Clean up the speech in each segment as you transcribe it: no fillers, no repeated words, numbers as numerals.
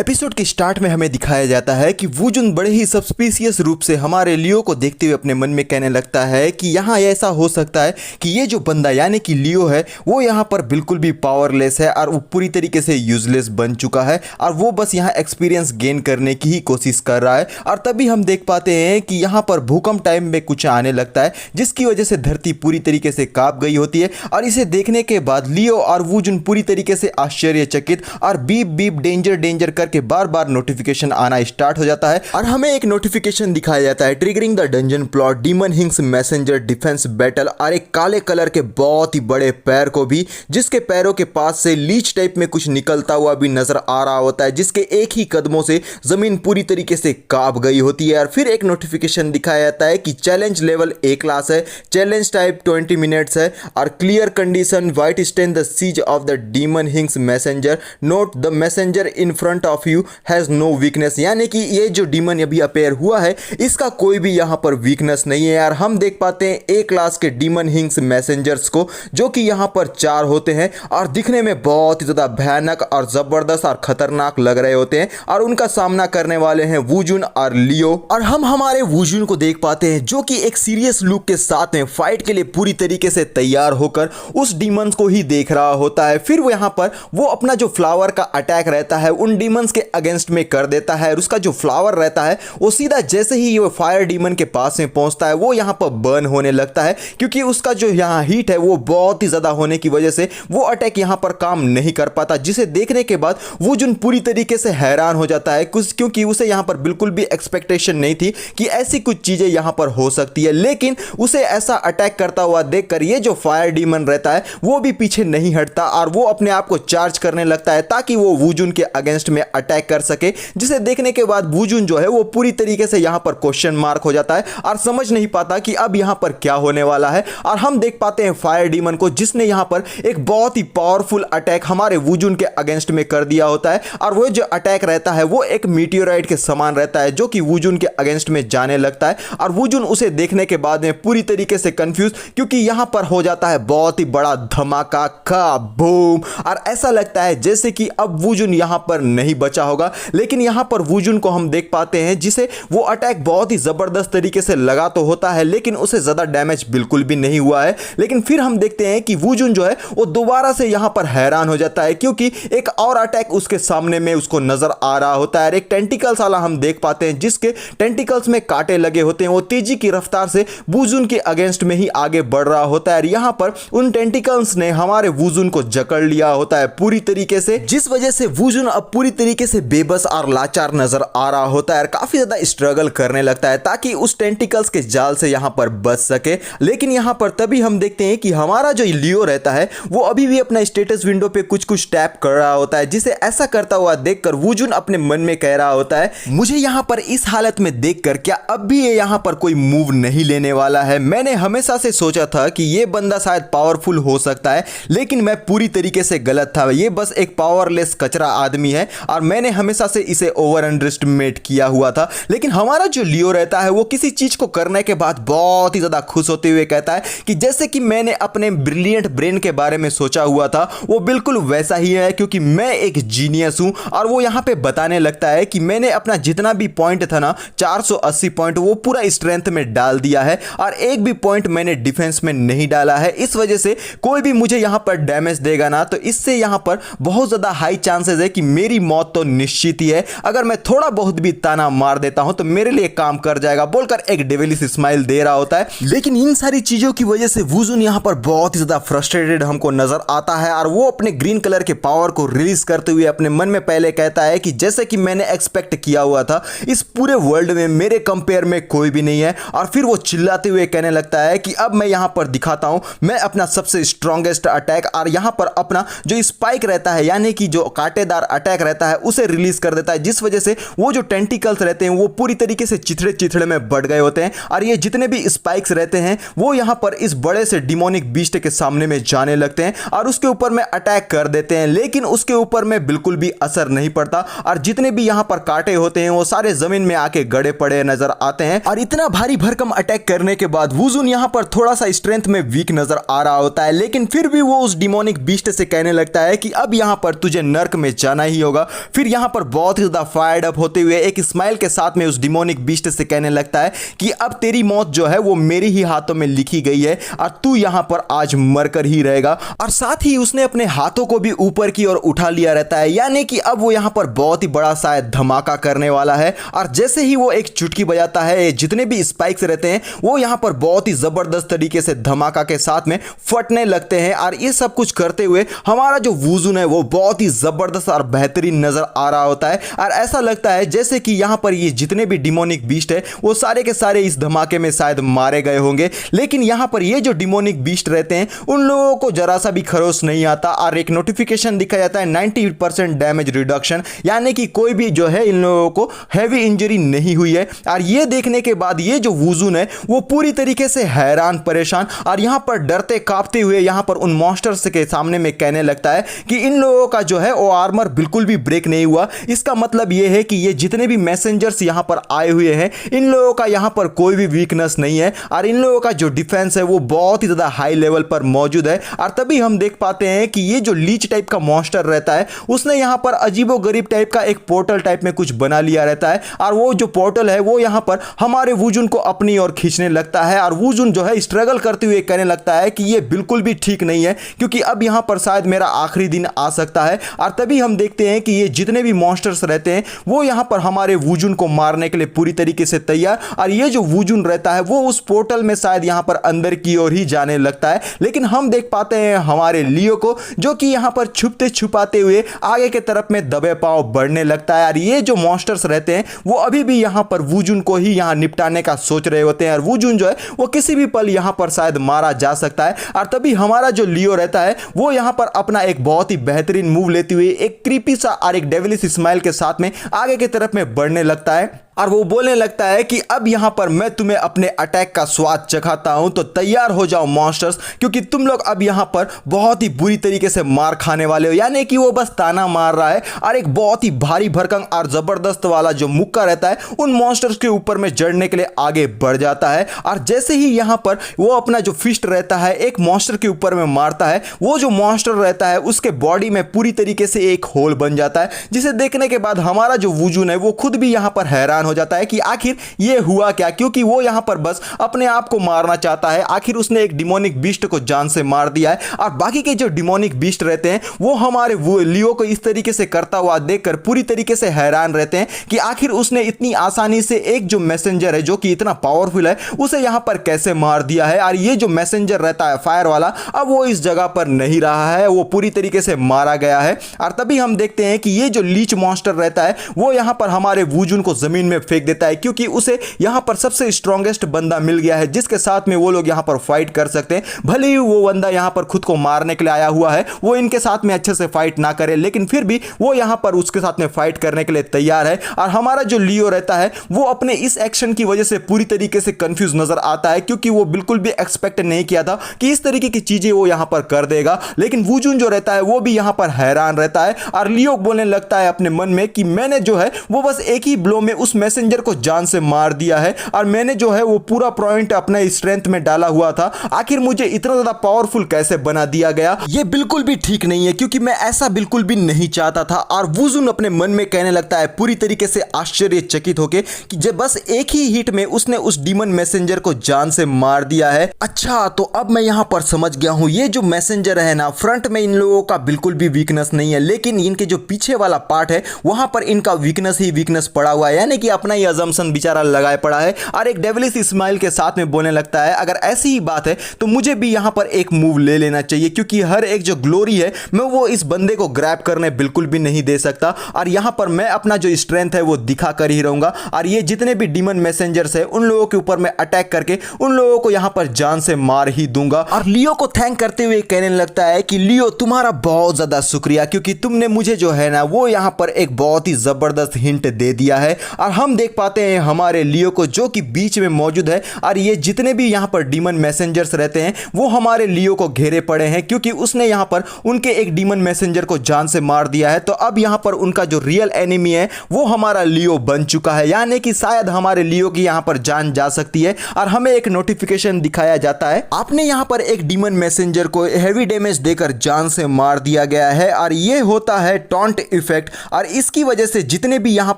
Episode के start में हमें दिखाया जाता है कि वूजुन बड़े ही सस्पिशियस रूप से हमारे लियो को देखते हुए अपने मन में कहने लगता है कि यहाँ ऐसा हो सकता है कि ये जो बंदा यानी कि लियो है वो यहाँ पर बिल्कुल भी पावरलेस है और वो पूरी तरीके से यूजलेस बन चुका है और वो बस यहाँ एक्सपीरियंस गेन करने की ही कोशिश कर रहा है। और तभी हम देख पाते हैं कि यहाँ पर भूकंप टाइम में कुछ आने लगता है जिसकी वजह से धरती पूरी तरीके से कांप गई होती है। और इसे देखने के बाद लियो और वूजुन पूरी तरीके से आश्चर्यचकित और बीप बीप डेंजर डेंजर करके बार बार नोटिफिकेशन आना स्टार्ट हो जाता है और हमें एक नोटिफिकेशन दिखाया जाता है triggering the dungeon plot demon king's messenger defence battle और एक काले कलर के बहुत ही बड़े पैर को भी जिसके पैरों के पास से लीच टाइप में कुछ निकलता हुआ भी नजर आ रहा होता है जिसके एक ही कदमों से जमीन पूरी तरीके से कांप गई होती है। और फिर एक नोटिफिकेशन दिखाया जाता है कि चैलेंज लेवल ए क्लास है, चैलेंज टाइप 20 मिनट्स है और clear condition withstand the siege of the demon king's messenger note the messenger in front of you has no weakness. यानी कि ये जो डीमन अभी अपेयर हुआ है इसका कोई भी यहाँ पर वीकनेस नहीं है यार। हम देख पाते हैं ए क्लास के डीमन हिंग्स मैसेंजर्स को जो कि यहाँ पर 4 होते हैं और दिखने में बहुत ही ज्यादा भयानक और जबरदस्त और खतरनाक लग रहे होते हैं और उनका सामना करने वाले हैं वूजुन और लियो। और हम हमारे वूजुन को देख पाते हैं जो कि एक सीरियस लुक के साथ में फाइट के लिए पूरी तरीके से तैयार होकर उस डीमंस को ही देख रहा होता है। फिर वो यहाँ पर वो अपना जो फ्लावर का अटैक रहता है उन डीमंस के अगेंस्ट में कर देता है और उसका जो फ्लावर रहता है वो सीधा जैसे ही वो फायर डीमन के पास में पहुंचता है वो यहाँ पर बर्न होने लगता है क्योंकि उसका जो यहाँ हीट है वो बहुत ही ज्यादा होने की वजह से वो अटैक यहाँ पर काम नहीं कर पाता, जिसे देखने के बाद वूजुन पूरी तरीके से हैरान हो जाता है कुछ क्योंकि उसे यहाँ पर बिल्कुल भी एक्सपेक्टेशन नहीं थी कि ऐसी कुछ चीजें यहाँ पर हो सकती है। लेकिन उसे ऐसा अटैक करता हुआ देखकर ये जो फायर डीमन रहता है वो भी पीछे नहीं हटता और वो अपने आप को चार्ज करने लगता है ताकि वो वूजुन के अगेंस्ट में अटैक कर सके, जिसे देखने के बाद वूजुन जो है वो पूरी तरीके से यहाँ पर क्वेश्चन मार्क हो जाता है और समझ नहीं पाता कि अब यहाँ पर क्या होने वाला है। और हम देख पाते हैं फायर डीमन को जिसने यहाँ पर एक बहुत ही पावरफुल अटैक हमारे वूजुन के अगेंस्ट में कर दिया होता है और वो जो अटैक रहता है वो एक मीटियोराइट के समान रहता है जो कि वूजुन के अगेंस्ट में जाने लगता है। और वूजुन उसे देखने के बाद में पूरी तरीके से कंफ्यूज क्योंकि यहाँ पर हो जाता है बहुत ही बड़ा धमाका का बूम और ऐसा लगता है जैसे कि अब वूजुन यहाँ पर नहीं बचा होगा। लेकिन यहाँ पर वूजुन को हम देख पाते हैं जिसे वो अटैक बहुत ही जबरदस्त तरीके से लगा तो होता है लेकिन उसे ज्यादा डैमेज बिल्कुल भी नहीं हुआ है। लेकिन फिर हम देखते हैं कि वूजुन जो है वो दोबारा से यहाँ पर हैरान हो जाता है क्योंकि एक और अटैक उसके सामने में उसको नजर आ रहा होता है। एक टेंटिकल्स वाला हम देख पाते हैं जिसके टेंटिकल्स में कांटे लगे होते हैं, वो तेजी की रफ्तार से वूजुन के अगेंस्ट में ही आगे बढ़ रहा होता है। यहाँ पर उन टेंटिकल्स ने हमारे वूजुन को जकड़ लिया होता है पूरी तरीके से, जिस वजह से वूजुन अब पूरी तरीके से बेबस और लाचार नजर आ रहा होता है, काफी ज्यादा स्ट्रगल करने लगता है ताकि उस टेंटिकल्स के जाल से यहाँ पर बच सके। लेकिन यहाँ पर तभी हम देखते हैं कि हमारा जो लियो रहता है वो अभी भी अपना स्टेटस विंडो पे कुछ कुछ टैप कर रहा होता है, जिसे ऐसा करता हुआ देखकर वूजुन अपने मन में कह रहा होता है मुझे यहाँ पर इस हालत में देखकर क्या अब भी ये यहाँ पर कोई मूव नहीं लेने वाला है। मैंने हमेशा से सोचा था कि ये बंदा शायद पावरफुल हो सकता है लेकिन मैं पूरी तरीके से गलत था, ये बस एक पावरलेस कचरा आदमी है और मैंने हमेशा से इसे ओवर अंडरएस्टिमेट किया हुआ था। लेकिन हमारा जो लियो रहता है वो किसी चीज को करने के बाद बहुत ही ज्यादा खुश होते हुए कहता है कि जैसे कि मैंने अपने ब्रिलियंट ब्रेन के बारे में सोचा हुआ था वो बिल्कुल वैसा ही है क्योंकि मैं एक जीनियस हूं। और वो यहाँ पे बताने लगता है कि मैंने अपना जितना भी पॉइंट था ना 480 पॉइंट वो पूरा स्ट्रेंथ में डाल दिया है और एक भी पॉइंट मैंने डिफेंस में नहीं डाला है। इस वजह से कोई भी मुझे यहाँ पर डैमेज देगा ना तो इससे यहाँ पर बहुत ज्यादा हाई चांसेस है कि मेरी मौत तो निश्चित ही है, अगर मैं थोड़ा बहुत भी ताना मार देता हूं तो मेरे लिए काम कर जाएगा बोलकर एक डेविलिश स्माइल दे रहा होता है। लेकिन इन सारी चीजों की वजह से वूजुन यहाँ पर बहुत ही ज्यादा फ्रस्ट्रेटेड हमको नजर आता है और वो अपने ग्रीन कलर के पावर को रिलीज करते हुए अपने मन में पहले कहता है कि जैसे कि मैंने एक्सपेक्ट किया हुआ था इस पूरे वर्ल्ड में मेरे कंपेयर में कोई भी नहीं है। और फिर वो चिल्लाते हुए कहने लगता है कि अब मैं यहाँ पर दिखाता हूं मैं अपना सबसे स्ट्रॉन्गेस्ट अटैक, और यहाँ पर अपना जो स्पाइक रहता है यानी कि जो कांटेदार अटैक रहता है उसे रिलीज कर देता है, जिस वजह से वो जो टेंटिकल्स रहते हैं वो पूरी तरीके से चिथड़े चिथड़े में बढ़ गए होते हैं और ये जितने भी स्पाइक्स रहते हैं वो यहाँ पर इस बड़े से डिमोनिक बीस्ट के सामने में जाने लगते हैं और उसके ऊपर में अटैक कर देते हैं। लेकिन उसके ऊपर में बिल्कुल भी असर नहीं पड़ता और जितने भी यहाँ पर कांटे होते हैं वो सारे जमीन में आके गड़े पड़े नजर आते हैं। और इतना भारी भरकम अटैक करने के बाद वूजुन यहाँ पर थोड़ा सा स्ट्रेंथ में वीक नजर आ रहा होता है, लेकिन फिर भी वो उस डिमोनिक बीस्ट से कहने लगता है कि अब यहाँ पर तुझे नर्क में जाना ही होगा। फिर यहाँ पर बहुत ही ज्यादा फायर्ड अप होते हुए एक स्माइल के साथ में उस डिमोनिक बीस्ट से कहने लगता है कि अब तेरी मौत जो है वो मेरे ही हाथों में लिखी गई है और तू यहाँ पर आज मरकर ही रहेगा। और साथ ही उसने अपने हाथों को भी ऊपर की ओर उठा लिया रहता है, यानी कि अब वो यहाँ पर बहुत ही बड़ा शायद धमाका करने वाला है। और जैसे ही वो एक चुटकी बजाता है, जितने भी स्पाइक्स रहते हैं वो यहाँ पर बहुत ही जबरदस्त तरीके से धमाका के साथ में फटने लगते हैं। और ये सब कुछ करते हुए हमारा जो वुजुन है वो बहुत ही जबरदस्त और बेहतरीन नजर आ रहा होता है। और ऐसा लगता है जैसे कि यहाँ पर ये जितने भी डिमोनिक बीस्ट है वो सारे के सारे इस धमाके में शायद मारे गए होंगे, लेकिन यहाँ पर ये जो डिमोनिक बीस्ट रहते हैं उन लोगों को जरा सा भी खरोच नहीं आता। और एक नोटिफिकेशन दिखा जाता है 90% डैमेज रिडक्शन, यानी कि कोई भी जो है इन लोगों को हैवी इंजरी नहीं हुई है। और ये देखने के बाद ये जो वुजुन है वो पूरी तरीके से हैरान परेशान और यहाँ पर डरते कांपते हुए यहाँ पर उन मॉन्स्टर्स के सामने में कहने लगता है कि इन लोगों का जो है वो आर्मर बिल्कुल भी ब्रेक नहीं हुआ। इसका मतलब ये है कि ये जितने भी मैसेंजर्स यहाँ पर आए हुए हैं इन लोगों का यहाँ पर कोई भी वीकनेस नहीं है और इन लोगों का जो डिफेंस है वो बहुत ही ज्यादा हाई लेवल पर मौजूद है। और तभी हम देख पाते हैं कि ये जो लीच टाइप का मॉन्स्टर रहता है उसने यहाँ पर अजीबोगरीब टाइप का एक पोर्टल टाइप में कुछ बना लिया रहता है और वो जो पोर्टल है वो यहाँ पर हमारे वुजुन को अपनी ओर खींचने लगता है। और वुजुन जो है स्ट्रगल करते हुए कहने लगता है कि ये बिल्कुल भी ठीक नहीं है, क्योंकि अब यहाँ पर शायद मेरा आखिरी दिन आ सकता है। और तभी हम देखते हैं कि ये जितने भी मॉन्स्टर्स रहते हैं वो यहाँ पर हमारे वुजुन को मारने के लिए पूरी तरीके से तैयार। और ये जो वुजुन रहता है वो उस पोर्टल में शायद यहाँ पर अंदर की ओर ही जाने लगता है, लेकिन हम देख पाते हैं हमारे लियो को जो कि यहाँ पर छुपते छुपाते हुए आगे के तरफ में दबे पांव बढ़ने लगता है। और ये जो मॉन्स्टर्स रहते हैं वो अभी भी यहाँ पर वुजुन को ही यहाँ निपटाने का सोच रहे होते हैं और वुजुन जो है वो किसी भी पल यहाँ पर शायद मारा जा सकता है। और तभी हमारा जो लियो रहता है वो यहाँ पर अपना एक बहुत ही बेहतरीन मूव लेते हुए एक क्रीपी सा और एक डेविलिश स्माइल के साथ में आगे की तरफ में बढ़ने लगता है और वो बोलने लगता है कि अब यहां पर मैं तुम्हें अपने अटैक का स्वाद चखाता हूं, तो तैयार हो जाओ मॉन्स्टर्स, क्योंकि तुम लोग अब यहां पर बहुत ही बुरी तरीके से मार खाने वाले हो। यानी कि वो बस ताना मार रहा है और एक बहुत ही भारी भरकम और जबरदस्त वाला जो मुक्का रहता है उन मॉन्स्टर्स के ऊपर में जड़ने के लिए आगे बढ़ जाता है। और जैसे ही यहां पर वो अपना जो फिस्ट रहता है एक मॉन्स्टर के ऊपर में मारता है, वो जो मॉन्स्टर रहता है उसके बॉडी में पूरी तरीके से एक होल बन जाता है, जिसे देखने के बाद हमारा जो वुजुन है वो खुद भी यहां पर हैरान हो जाता है कि आखिर ये हुआ क्या, क्योंकि वो यहां पर बस अपने आप को मारना चाहता है। आखिर उसने एक डिमोनिक बीस्ट को जान से मार दिया है और बाकी के जो डिमोनिक बीस्ट रहते हैं वो हमारे लियो को इस तरीके से करता हुआ देखकर पूरी तरीके से हैरान रहते हैं कि आखिर उसने इतनी आसानी से एक जो मैसेंजर है जो कि इतना पावरफुल है उसे यहां पर कैसे मार दिया है। और ये जो मैसेंजर रहता है फायर वाला अब वो इस जगह पर नहीं रहा है, वो पूरी तरीके से मारा गया है। और तभी हम देखते हैं कि ये जो लीच मॉन्स्टर रहता है वो यहां पर हमारे वुजुन को जमीन में फेंक देता है, क्योंकि उसे यहां पर सबसे स्ट्रॉन्गेस्ट बंदा मिल गया है जिसके साथ में वो लोग यहां पर फाइट कर सकते हैं। भले ही वो बंदा यहां पर खुद को मारने के लिए आया हुआ है, वो इनके साथ में अच्छे से फाइट ना करे, लेकिन फिर भी वो यहां पर उसके साथ में फाइट करने के लिए तैयार है। और हमारा जो लियो रहता है वो अपने इस एक्शन की वजह से पूरी तरीके से कंफ्यूज नजर आता है, क्योंकि वो बिल्कुल भी एक्सपेक्ट नहीं किया था कि इस तरीके की चीजें वो यहां पर कर देगा। लेकिन वुजुन जो रहता है वो भी यहां पर हैरान रहता है और लियो बोलने लगता है अपने मन में कि मैंने जो है वो बस एक ही ब्लो में उस मैसेंजर को जान से मार दिया है और मैंने जो है वो पूरा पॉइंट अपने स्ट्रेंथ में डाला हुआ था, आखिर मुझे इतना ज्यादा पावरफुल कैसे बना दिया गया, ये बिल्कुल भी ठीक नहीं है, क्योंकि मैं ऐसा बिल्कुल भी नहीं चाहता था। और वुजुन अपने मन में कहने लगता है पूरी तरीके से आश्चर्यचकित होकर कि जब बस एक ही हिट में उसने उस डीमन मैसेंजर को जान से मार दिया है। अच्छा, तो अब मैं यहां पर समझ गया हूं, ये जो मैसेंजर है ना, फ्रंट में इन लोगों का बिल्कुल भी वीकनेस नहीं है, लेकिन इनके जो पीछे वाला पार्ट है वहां पर इनका वीकनेस ही वीकनेस पड़ा हुआ है, यानी कि अपना ही अजम्पशन बेचारा लगाए पड़ा है। और एक डेविलिश स्माइल के साथ में बोलने लगता है अगर ऐसी ही बात है तो मुझे भी यहां पर एक मूव ले लेना चाहिए, क्योंकि हर एक जो ग्लोरी है मैं वो इस बंदे को ग्रैब करने बिल्कुल भी नहीं दे सकता और यहां पर मैं अपना जो स्ट्रेंथ है वो दिखा कर ही रहूंगा और ये जितने भी डीमन मैसेंजर्स है उन लोगों के ऊपर मैं अटैक करके उन लोगों को यहां पर जान से मार ही दूंगा। और लियो को थैंक करते हुए कहने लगता है कि लियो तुम्हारा बहुत ज्यादा शुक्रिया, क्योंकि तुमने मुझे जो है ना वो यहां पर एक बहुत ही जबरदस्त हिंट दे दिया है और हम देख पाते हैं हमारे लियो को जो कि बीच में मौजूद है और ये जितने भी यहाँ पर डीमन मैसेंजर्स रहते हैं वो हमारे लियो को घेरे पड़े हैं क्योंकि उसने यहाँ पर उनके एक डीमन मैसेंजर को जान से मार दिया है। तो अब यहाँ पर उनका जो रियल एनिमी है वो हमारा लियो बन चुका है, यानी कि शायद हमारे लियो की यहाँ पर जान जा सकती है और हमें एक नोटिफिकेशन दिखाया जाता है आपने यहाँ पर एक डीमन मैसेंजर को हेवी डैमेज देकर जान से मार दिया गया है और ये होता है टॉन्ट इफेक्ट। और इसकी वजह से जितने भी यहाँ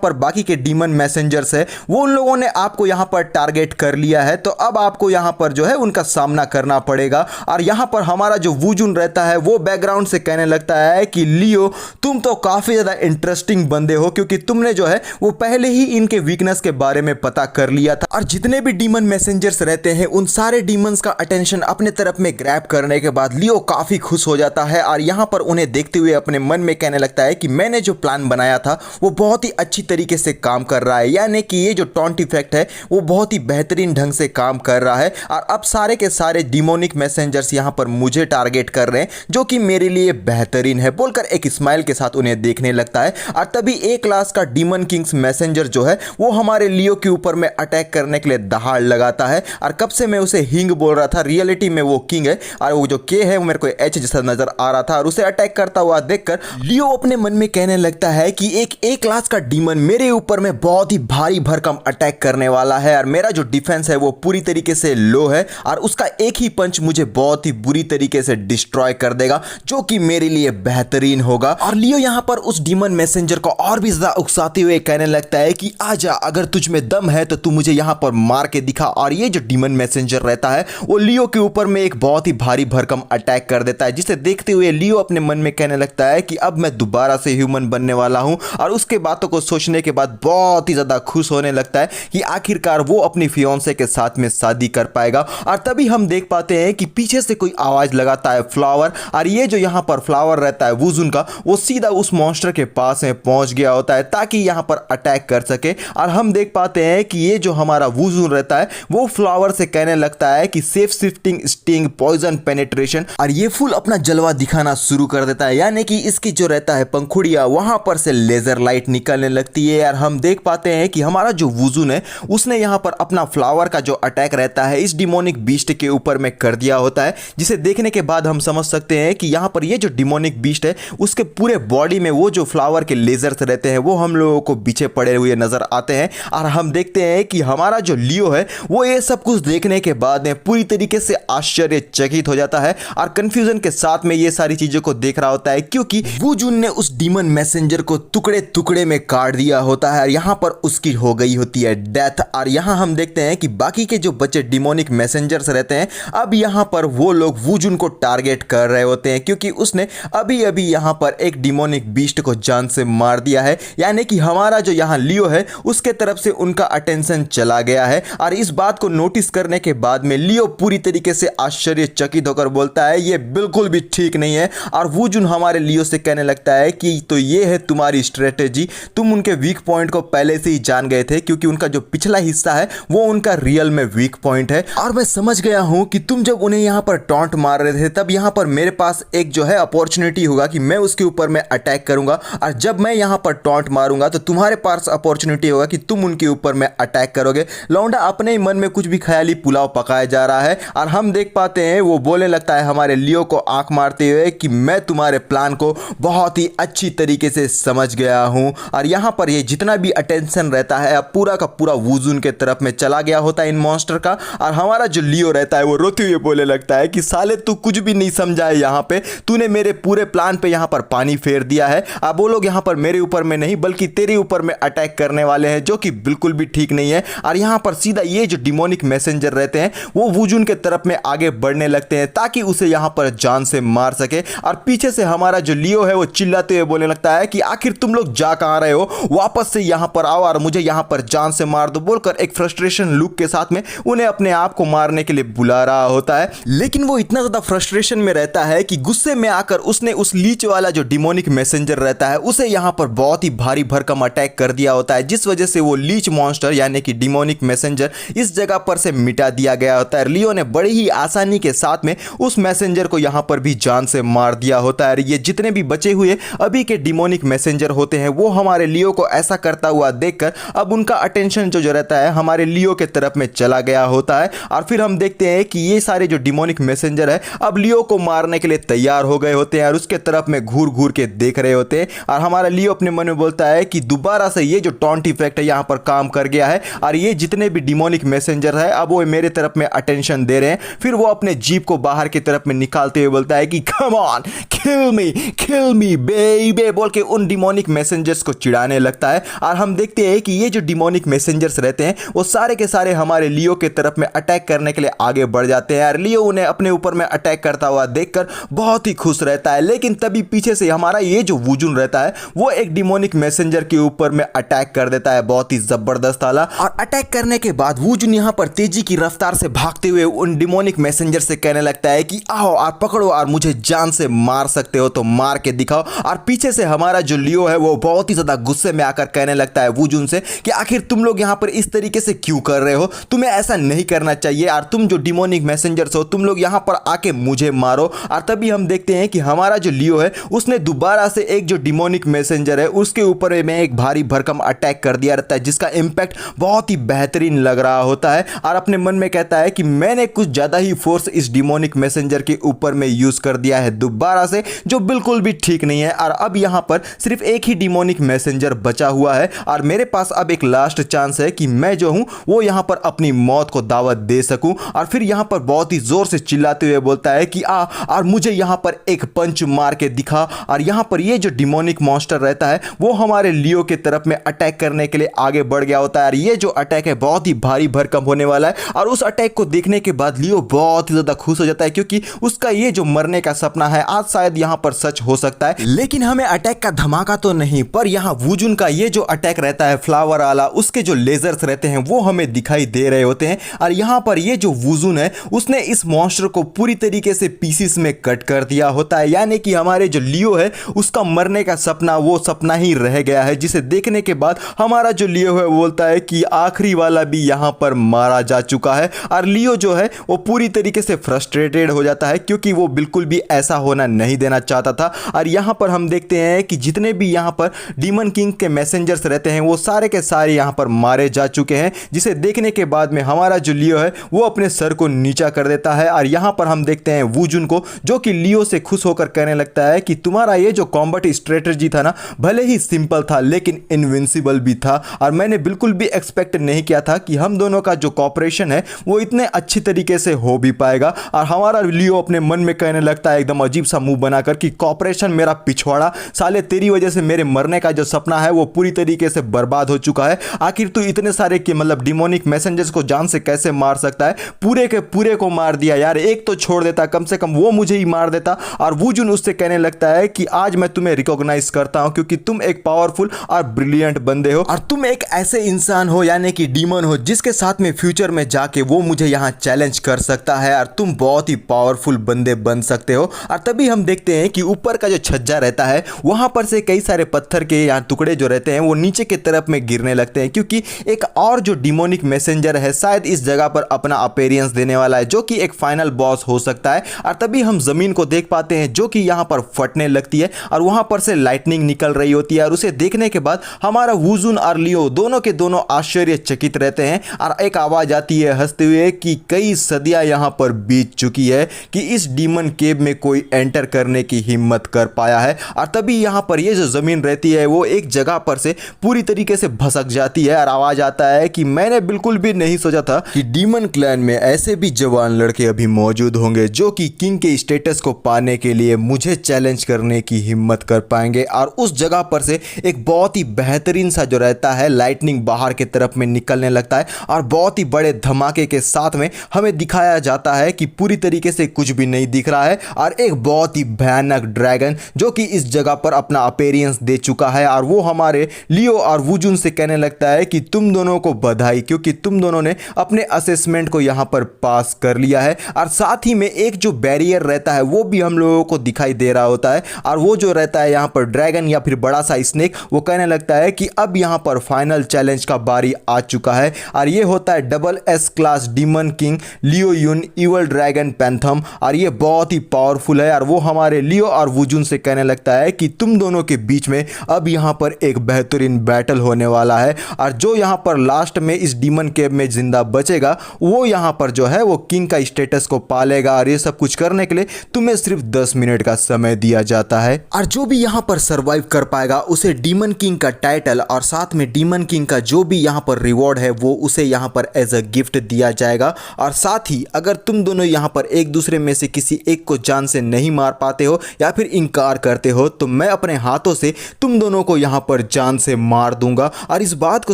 पर बाकी के डीमन मैसेंजर्स है वो उन लोगों ने आपको यहाँ पर टारगेट कर लिया है। तो अब आपको यहाँ पर जो है उनका सामना करना पड़ेगा। और यहाँ पर हमारा जो वूजुन रहता है वो बैकग्राउंड से कहने लगता है कि लियो तुम तो काफी ज्यादा इंटरेस्टिंग बंदे हो क्योंकि तुमने जो है वो पहले ही इनके वीकनेस के बारे में पता कर लिया था। और जितने भी डीमन मैसेंजर्स रहते हैं उन सारे डीमंस का अटेंशन अपने तरफ में ग्रैब करने के बाद लियो काफी खुश हो जाता है और यहाँ पर उन्हें देखते हुए अपने मन में कहने लगता है कि मैंने जो प्लान बनाया था वो बहुत ही अच्छी तरीके से काम कर रहा है, यानी कि ये जो टॉन्ट इफेक्ट है वो बहुत ही बेहतरीन ढंग से काम कर रहा है और अब सारे के सारे डिमोनिक मैसेंजर्स यहाँ पर मुझे टारगेट कर रहे हैं जो कि मेरे लिए बेहतरीन है बोलकर एक स्माइल के साथ उन्हें देखने लगता है। और तभी ए क्लास का डीमन किंग्स मैसेंजर जो है वो हमारे लियो के ऊपर में अटैक करने के लिए दहाड़ लगाता है। और कब से मैं उसे हिंग बोल रहा था, रियलिटी में वो किंग है और वो जो के है वो मेरे को एच जैसा नजर आ रहा था। और उसे अटैक करता हुआ देखकर लियो अपने मन में कहने लगता है कि एक ए क्लास का डीमन मेरे ऊपर में बहुत ही भारी भरकम अटैक करने वाला है और मेरा जो डिफेंस है वो पूरी तरीके से लो है और उसका एक ही पंच मुझे बहुत ही बुरी तरीके से डिस्ट्रॉय कर देगा जो कि मेरे लिए बेहतरीन होगा। और लियो यहाँ पर उस डीमन मैसेंजर को और भी ज्यादा उकसाते हुए कहने लगता है कि आजा, अगर तुझ में दम है तो तू मुझे यहाँ पर मार के दिखा। और ये जो डीमन मैसेंजर रहता है वो लियो के ऊपर में एक बहुत ही भारी भरकम अटैक कर देता है, जिसे देखते हुए लियो अपने मन में कहने लगता है कि अब मैं दोबारा से ह्यूमन बनने वाला हूं। और उसके बातों को सोचने के बाद बहुत ही ज्यादा खुश होने लगता है कि आखिरकार वो अपनी फियोंसे के साथ में शादी कर पाएगा। और तभी हम देख पाते हैं कि पीछे से कोई आवाज लगाता है फ्लावर, और ये जो यहाँ पर फ्लावर रहता है वूजुन का वो सीधा उस मॉन्स्टर के पास में पहुंच गया होता है ताकि यहाँ पर अटैक कर सके। और हम देख पाते हैं कि ये जो हमारा वूजुन रहता है वो फ्लावर से कहने लगता है कि safe shifting sting poison penetration, और ये फुल अपना जलवा दिखाना शुरू कर देता है, यानी कि इसकी जो रहता है पंखुड़िया वहां पर से लेजर लाइट निकलने लगती है। यार हम देख पाते हैं कि हमारा जो वूजुन है उसने यहाँ पर अपना फ्लावर का जो अटैक रहता है इस डिमोनिक बीस्ट के ऊपर में कर दिया होता है, जिसे देखने के बाद हम समझ सकते हैं कि यहाँ पर ये जो डिमोनिक बीस्ट है उसके पूरे बॉडी में वो जो फ्लावर के लेजर्स रहते हैं वो हम लोगों को पीछे पड़े हुए नजर आते हैं। और हम देखते हैं कि हमारा जो लियो है वो ये सब कुछ देखने के बाद में पूरी तरीके से आश्चर्यचकित हो जाता है और कंफ्यूजन के साथ में ये सारी चीजों को देख रहा होता है क्योंकि वूजुन ने उस डीमन मैसेंजर को टुकड़े टुकड़े में काट दिया होता है और यहाँ पर उसकी हो गई होती है डेथ। और यहाँ हम देखते हैं कि बाकी के जो बच्चे डिमोनिक मैसेंजर्स रहते हैं अब यहाँ पर वो लोग वूजुन को टारगेट कर रहे होते हैं क्योंकि उसने अभी अभी यहाँ पर एक डिमोनिक बीस्ट को जान से मार दिया है, यानी कि हमारा जो यहाँ लियो है उसके तरफ से उनका अटेंशन चला गया है। और इस बात को नोटिस करने के बाद में लियो पूरी तरीके से आश्चर्यचकित होकर बोलता है ये बिल्कुल भी ठीक नहीं है। और वूजुन हमारे लियो से कहने लगता है कि तो ये है तुम्हारी स्ट्रेटेजी, तुम उनके वीक पॉइंट को पहले से ही जान गए थे क्योंकि उनका जो पिछला हिस्सा है वो उनका रियल में वीक पॉइंट है। और मैं समझ गया हूं कि तुम जब उन्हें यहाँ पर टॉन्ट मार रहे थे तब यहाँ पर मेरे पास एक जो है अपॉर्चुनिटी होगा कि मैं उसके ऊपर में अटैक करूंगा, और जब मैं यहाँ पर टॉन्ट मारूंगा तो तुम्हारे पास अपॉर्चुनिटी होगा कि तुम उनके ऊपर में अटैक करोगे। लौंडा अपने ही मन में कुछ भी ख्याली पुलाव पकाया जा रहा है और हम देख पाते हैं वो बोलने लगता है हमारे लियो को आंख मारते हुए कि मैं तुम्हारे प्लान को बहुत ही अच्छी तरीके से समझ गया हूं। और यहाँ पर ये जितना भी अटेंशन रहता है अब पूरा का पूरा वूजुन के तरफ में चला गया होता है इन मॉन्स्टर का। और हमारा जो लियो रहता है वो रोते हुए बोलने लगता है कि साले तू कुछ भी नहीं समझा है, यहाँ पे तूने मेरे पूरे प्लान पे यहाँ पर पानी फेर दिया है। अब वो लोग यहाँ पर मेरे ऊपर में नहीं बल्कि तेरे ऊपर में अटैक करने वाले हैं जो कि बिल्कुल भी ठीक नहीं है। और यहाँ पर सीधा ये जो डिमोनिक मैसेंजर रहते हैं वो वूजुन के तरफ में आगे बढ़ने लगते हैं ताकि उसे यहाँ पर जान से मार सके। और पीछे से हमारा जो लियो है वो चिल्लाते हुए बोलने लगता है कि आखिर तुम लोग जा कहाँ रहे हो, वापस से यहाँ पर आओ और मुझे यहाँ पर जान से मार दो, बोलकर एक फ्रस्ट्रेशन लुक के साथ में उन्हें अपने आप को मारने के लिए बुला रहा होता है। लेकिन वो इतना ज्यादा फ्रस्ट्रेशन में रहता है कि गुस्से में आकर उसने उस लीच वाला जो डिमोनिक मैसेंजर रहता है उसे यहाँ पर बहुत ही भारी भरकम अटैक कर दिया होता है, जिस वजह से वो लीच मॉन्स्टर यानी कि डिमोनिक मैसेंजर इस जगह पर से मिटा दिया गया होता है। लियो ने बड़ी ही आसानी के साथ में उस मैसेंजर को यहाँ पर भी जान से मार दिया होता है। ये जितने भी बचे हुए अभी के डिमोनिक मैसेंजर होते हैं वो हमारे लियो को ऐसा करता हुआ देख देखकर अब उनका अटेंशन जो रहता है हमारे लियो के तरफ में चला गया होता है। और फिर हम देखते हैं कि ये सारे जो डिमोनिक मैसेंजर है अब लियो को मारने के लिए तैयार हो गए होते हैं और उसके तरफ में घूर घूर के देख रहे होते हैं। और हमारा लियो अपने मन में बोलता है कि दोबारा से ये जो टॉन्ट इफेक्ट है यहाँ पर काम कर गया है और ये जितने भी डिमोनिक मैसेंजर है अब वो मेरे तरफ में अटेंशन दे रहे हैं। फिर वो अपने जीप को बाहर की तरफ में निकालते हुए बोलता है कि come on kill me baby बोल के उन डिमोनिक मैसेंजर्स को चिढ़ाने लगता है। और हम देखते हैं कि ये जो डिमोनिक मैसेंजर्स रहते हैं वो सारे के सारे हमारे लियो के तरफ में अटैक करने के लिए आगे बढ़ जाते हैं और लियो उन्हें अपने ऊपर में अटैक करता हुआ देखकर बहुत ही खुश रहता है। लेकिन तभी पीछे से हमारा ये जो वुजुन रहता है वो एक डिमोनिक मैसेंजर के ऊपर में अटैक कर देता है बहुत ही जबरदस्त वाला। और अटैक करने के बाद वुजुन यहां पर तेजी की रफ्तार से भागते हुए उन डिमोनिक मैसेंजर से कहने लगता है कि आओ और पकड़ो और मुझे जान से मार सकते हो तो मार के दिखाओ। और पीछे से हमारा जो लियो है वो बहुत ही ज्यादा गुस्से में आकर कहने लगता है वुजुन से कि आखिर तुम लोग यहां पर इस तरीके से क्यों कर रहे हो, तुम्हें ऐसा नहीं करना चाहिए और तुम जो डिमोनिक मैसेंजर्स हो तुम लोग यहां पर आके मुझे मारो। और तभी हम देखते हैं कि हमारा जो लियो है उसने दोबारा से एक जो डिमोनिक मैसेंजर है उसके ऊपर में एक भारी भरकम अटैक कर दिया रहता है जिसका इंपैक्ट बहुत ही बेहतरीन लग रहा होता है। और अपने मन में कहता है कि मैंने कुछ ज्यादा ही फोर्स इस डिमोनिक मैसेंजर के ऊपर में यूज कर दिया है दोबारा से, जो बिल्कुल भी ठीक नहीं है। और अब यहां पर सिर्फ एक ही डिमोनिक मैसेंजर बचा हुआ है और मेरे पास अब एक लास्ट चांस है कि मैं जो हूं वो यहां पर अपनी मौत को दावत दे सकूं। और फिर यहां पर बहुत ही जोर से चिल्लाते हुए बोलता है कि आ और मुझे यहां पर एक पंच मार के दिखा। और यहां पर ये जो डिमोनिक मॉन्स्टर रहता है वो हमारे लियो के तरफ में अटैक करने के लिए आगे बढ़ गया होता है और ये जो अटैक है बहुत ही भारी भरकम होने वाला है। और उस अटैक को देखने के बाद लियो बहुत ही ज्यादा खुश हो जाता है क्योंकि उसका ये जो मरने का सपना है आज शायद यहां पर सच हो सकता है। लेकिन हमें अटैक का धमाका तो नहीं, पर यहां वुजुन का ये जो अटैक रहता है फ्लावर वाला, उसके जो लेजर्स रहते हैं वो हमें दिखाई दे रहे होते हैं। और यहां पर ये जो वुजुन है उसने इस मॉन्स्टर को पूरी तरीके से पीसेस में कट कर दिया होता है, यानी कि हमारे जो लियो है उसका मरने का सपना वो सपना ही रह गया है, जिसे देखने के बाद हमारा जो लियो है वो बोलता है कि आखिरी वाला भी यहां पर मारा जा चुका है। और लियो जो है वो पूरी तरीके से फ्रस्ट्रेटेड हो जाता है क्योंकि वो बिल्कुल भी ऐसा होना नहीं देना चाहता था। और यहां पर हम देखते हैं कि जितने भी यहां पर डीमन किंग के मैसेंजर्स रहते हैं वो सारे के सारे यहां पर मारे जा चुके हैं, जिसे देखने के बाद में हमारा जो लियो है वो अपने सर को नीचा कर देता है। और यहां पर हम देखते हैं वुजुन को जो कि लियो से खुश होकर कहने लगता है कि तुम्हारा ये जो कॉम्बैट स्ट्रेटजी था ना भले ही सिंपल था लेकिन इनविंसिबल भी था और मैंने बिल्कुल भी एक्सपेक्ट नहीं किया था कि हम दोनों का जो कॉपरेशन है वो इतने अच्छी तरीके से हो भी पाएगा। और हमारा लियो अपने मन में कहने लगता है एकदम अजीब सा मुंह बनाकर कि कॉपरेशन मेरा पिछवाड़ा, साले तेरी वजह से मेरे मरने का जो सपना है वो पूरी तरीके से बर्बाद हो चुका है। आखिर तू इतने सारे के मतलब डिमोनिक मैसेंजर्स को जान से कैसे मार सकता है, पूरे के पूरे को मार दिया यार, एक तो छोड़ देता, कम से कम वो मुझे ही मार देता। और वुजुन उससे कहने लगता है कि आज मैं तुम्हें रिकॉग्नाइज करता हूं क्योंकि तुम एक पावरफुल और ब्रिलियंट बंदे हो और तुम एक ऐसे इंसान हो यानी कि डीमन हो जिसके साथ में फ्यूचर में जाके वो मुझे यहां चैलेंज कर सकता है और तुम बहुत ही पावरफुल बंदे बन सकते हो। और तभी हम देखते हैं कि ऊपर का जो छज्जा रहता है वहां पर से कई सारे पत्थर के यहाँ टुकड़े जो रहते हैं वो नीचे की तरफ में गिरने लगते हैं क्योंकि एक और जो डिमोनिक मैसेंजर है शायद इस जगह पर अपना अपीयरेंस देने वाला है जो कि एक फाइनल बॉस हो सकता है। और तभी हम जमीन को देख पाते हैं जो कि यहाँ पर फटने लगती है और वहां पर से लाइटनिंग निकल रही होती है और उसे देखने के बाद हमारा वुजुन और लियो दोनों के दोनों आश्चर्यचकित रहते हैं और एक आवाज आती है हंसते हुए कि कई सदियां यहां पर बीत चुकी है कि इस डीमन केव में कोई एंटर करने की हिम्मत कर पाया है। और तभी यहां पर ये जो जमीन रहती है वो एक जगह पर से पूरी तरीके से भसक जाती है और आवाज आता है कि मैंने बिल्कुल भी नहीं सोचा था कि डीमन क्लैन में ऐसे भी जवान लड़के अभी मौजूद होंगे जो कि किंग के स्टेटस को पाने के लिए मुझे चैलेंज करने की हिम्मत कर पाएंगे। और उस जगह पर से एक बहुत ही बेहतरीन सा जो रहता है लाइटनिंग बाहर की तरफ में निकलने लगता है और बहुत ही बड़े धमाके के साथ में हमें दिखाया जाता है कि पूरी तरीके से कुछ भी नहीं दिख रहा है और एक बहुत ही भयानक ड्रैगन जो कि इस जगह पर अपना अपीयरेंस दे चुका है और वो हमारे लियो और वुजुन से कहने लगता है कि तुम दोनों को बधाई क्योंकि तुम दोनों ने अपने असेसमेंट को यहाँ पर पास कर लिया है। और साथ ही में एक जो बैरियर रहता है वो भी हम लोगों को दिखाई दे रहा होता है और वो जो रहता है यहाँ पर ड्रैगन या फिर बड़ा सा स्नेक, वो कहने लगता है कि अब यहाँ पर फाइनल चैलेंज का बारी आ चुका है और ये होता है double S class demon king Leo Yun evil dragon phantom और ये बहुत ही पावरफुल है। और वो हमारे लियो और वुजुन से कहने लगता है कि तुम दोनों के बीच में अब यहाँ पर एक बेहतरीन बैटल होने वाला है। और जो यहाँ पर लास्ट में इस डीमन केव में जिंदा बचेगा वो यहाँ पर जो है वो किंग का स्टेटस को पालेगा। और ये सब कुछ करने के लिए तुम्हें सिर्फ 10 मिनट का समय दिया जाता है। और जो भी यहाँ पर सरवाइव कर पाएगा उसे डीमन किंग का टाइटल और साथ में डीमन किंग का जो भी यहाँ पर रिवॉर्ड है वो उसे यहाँ पर एज अ गिफ्ट दिया जाएगा। और साथ ही अगर तुम दोनों यहाँ पर एक दूसरे में से किसी एक को जान से नहीं मार पाते हो या फिर इनकार करते हो तो मैं अपने हाथों से तुम दोनों को यहाँ पर जान से मार दूंगा। और इस बात को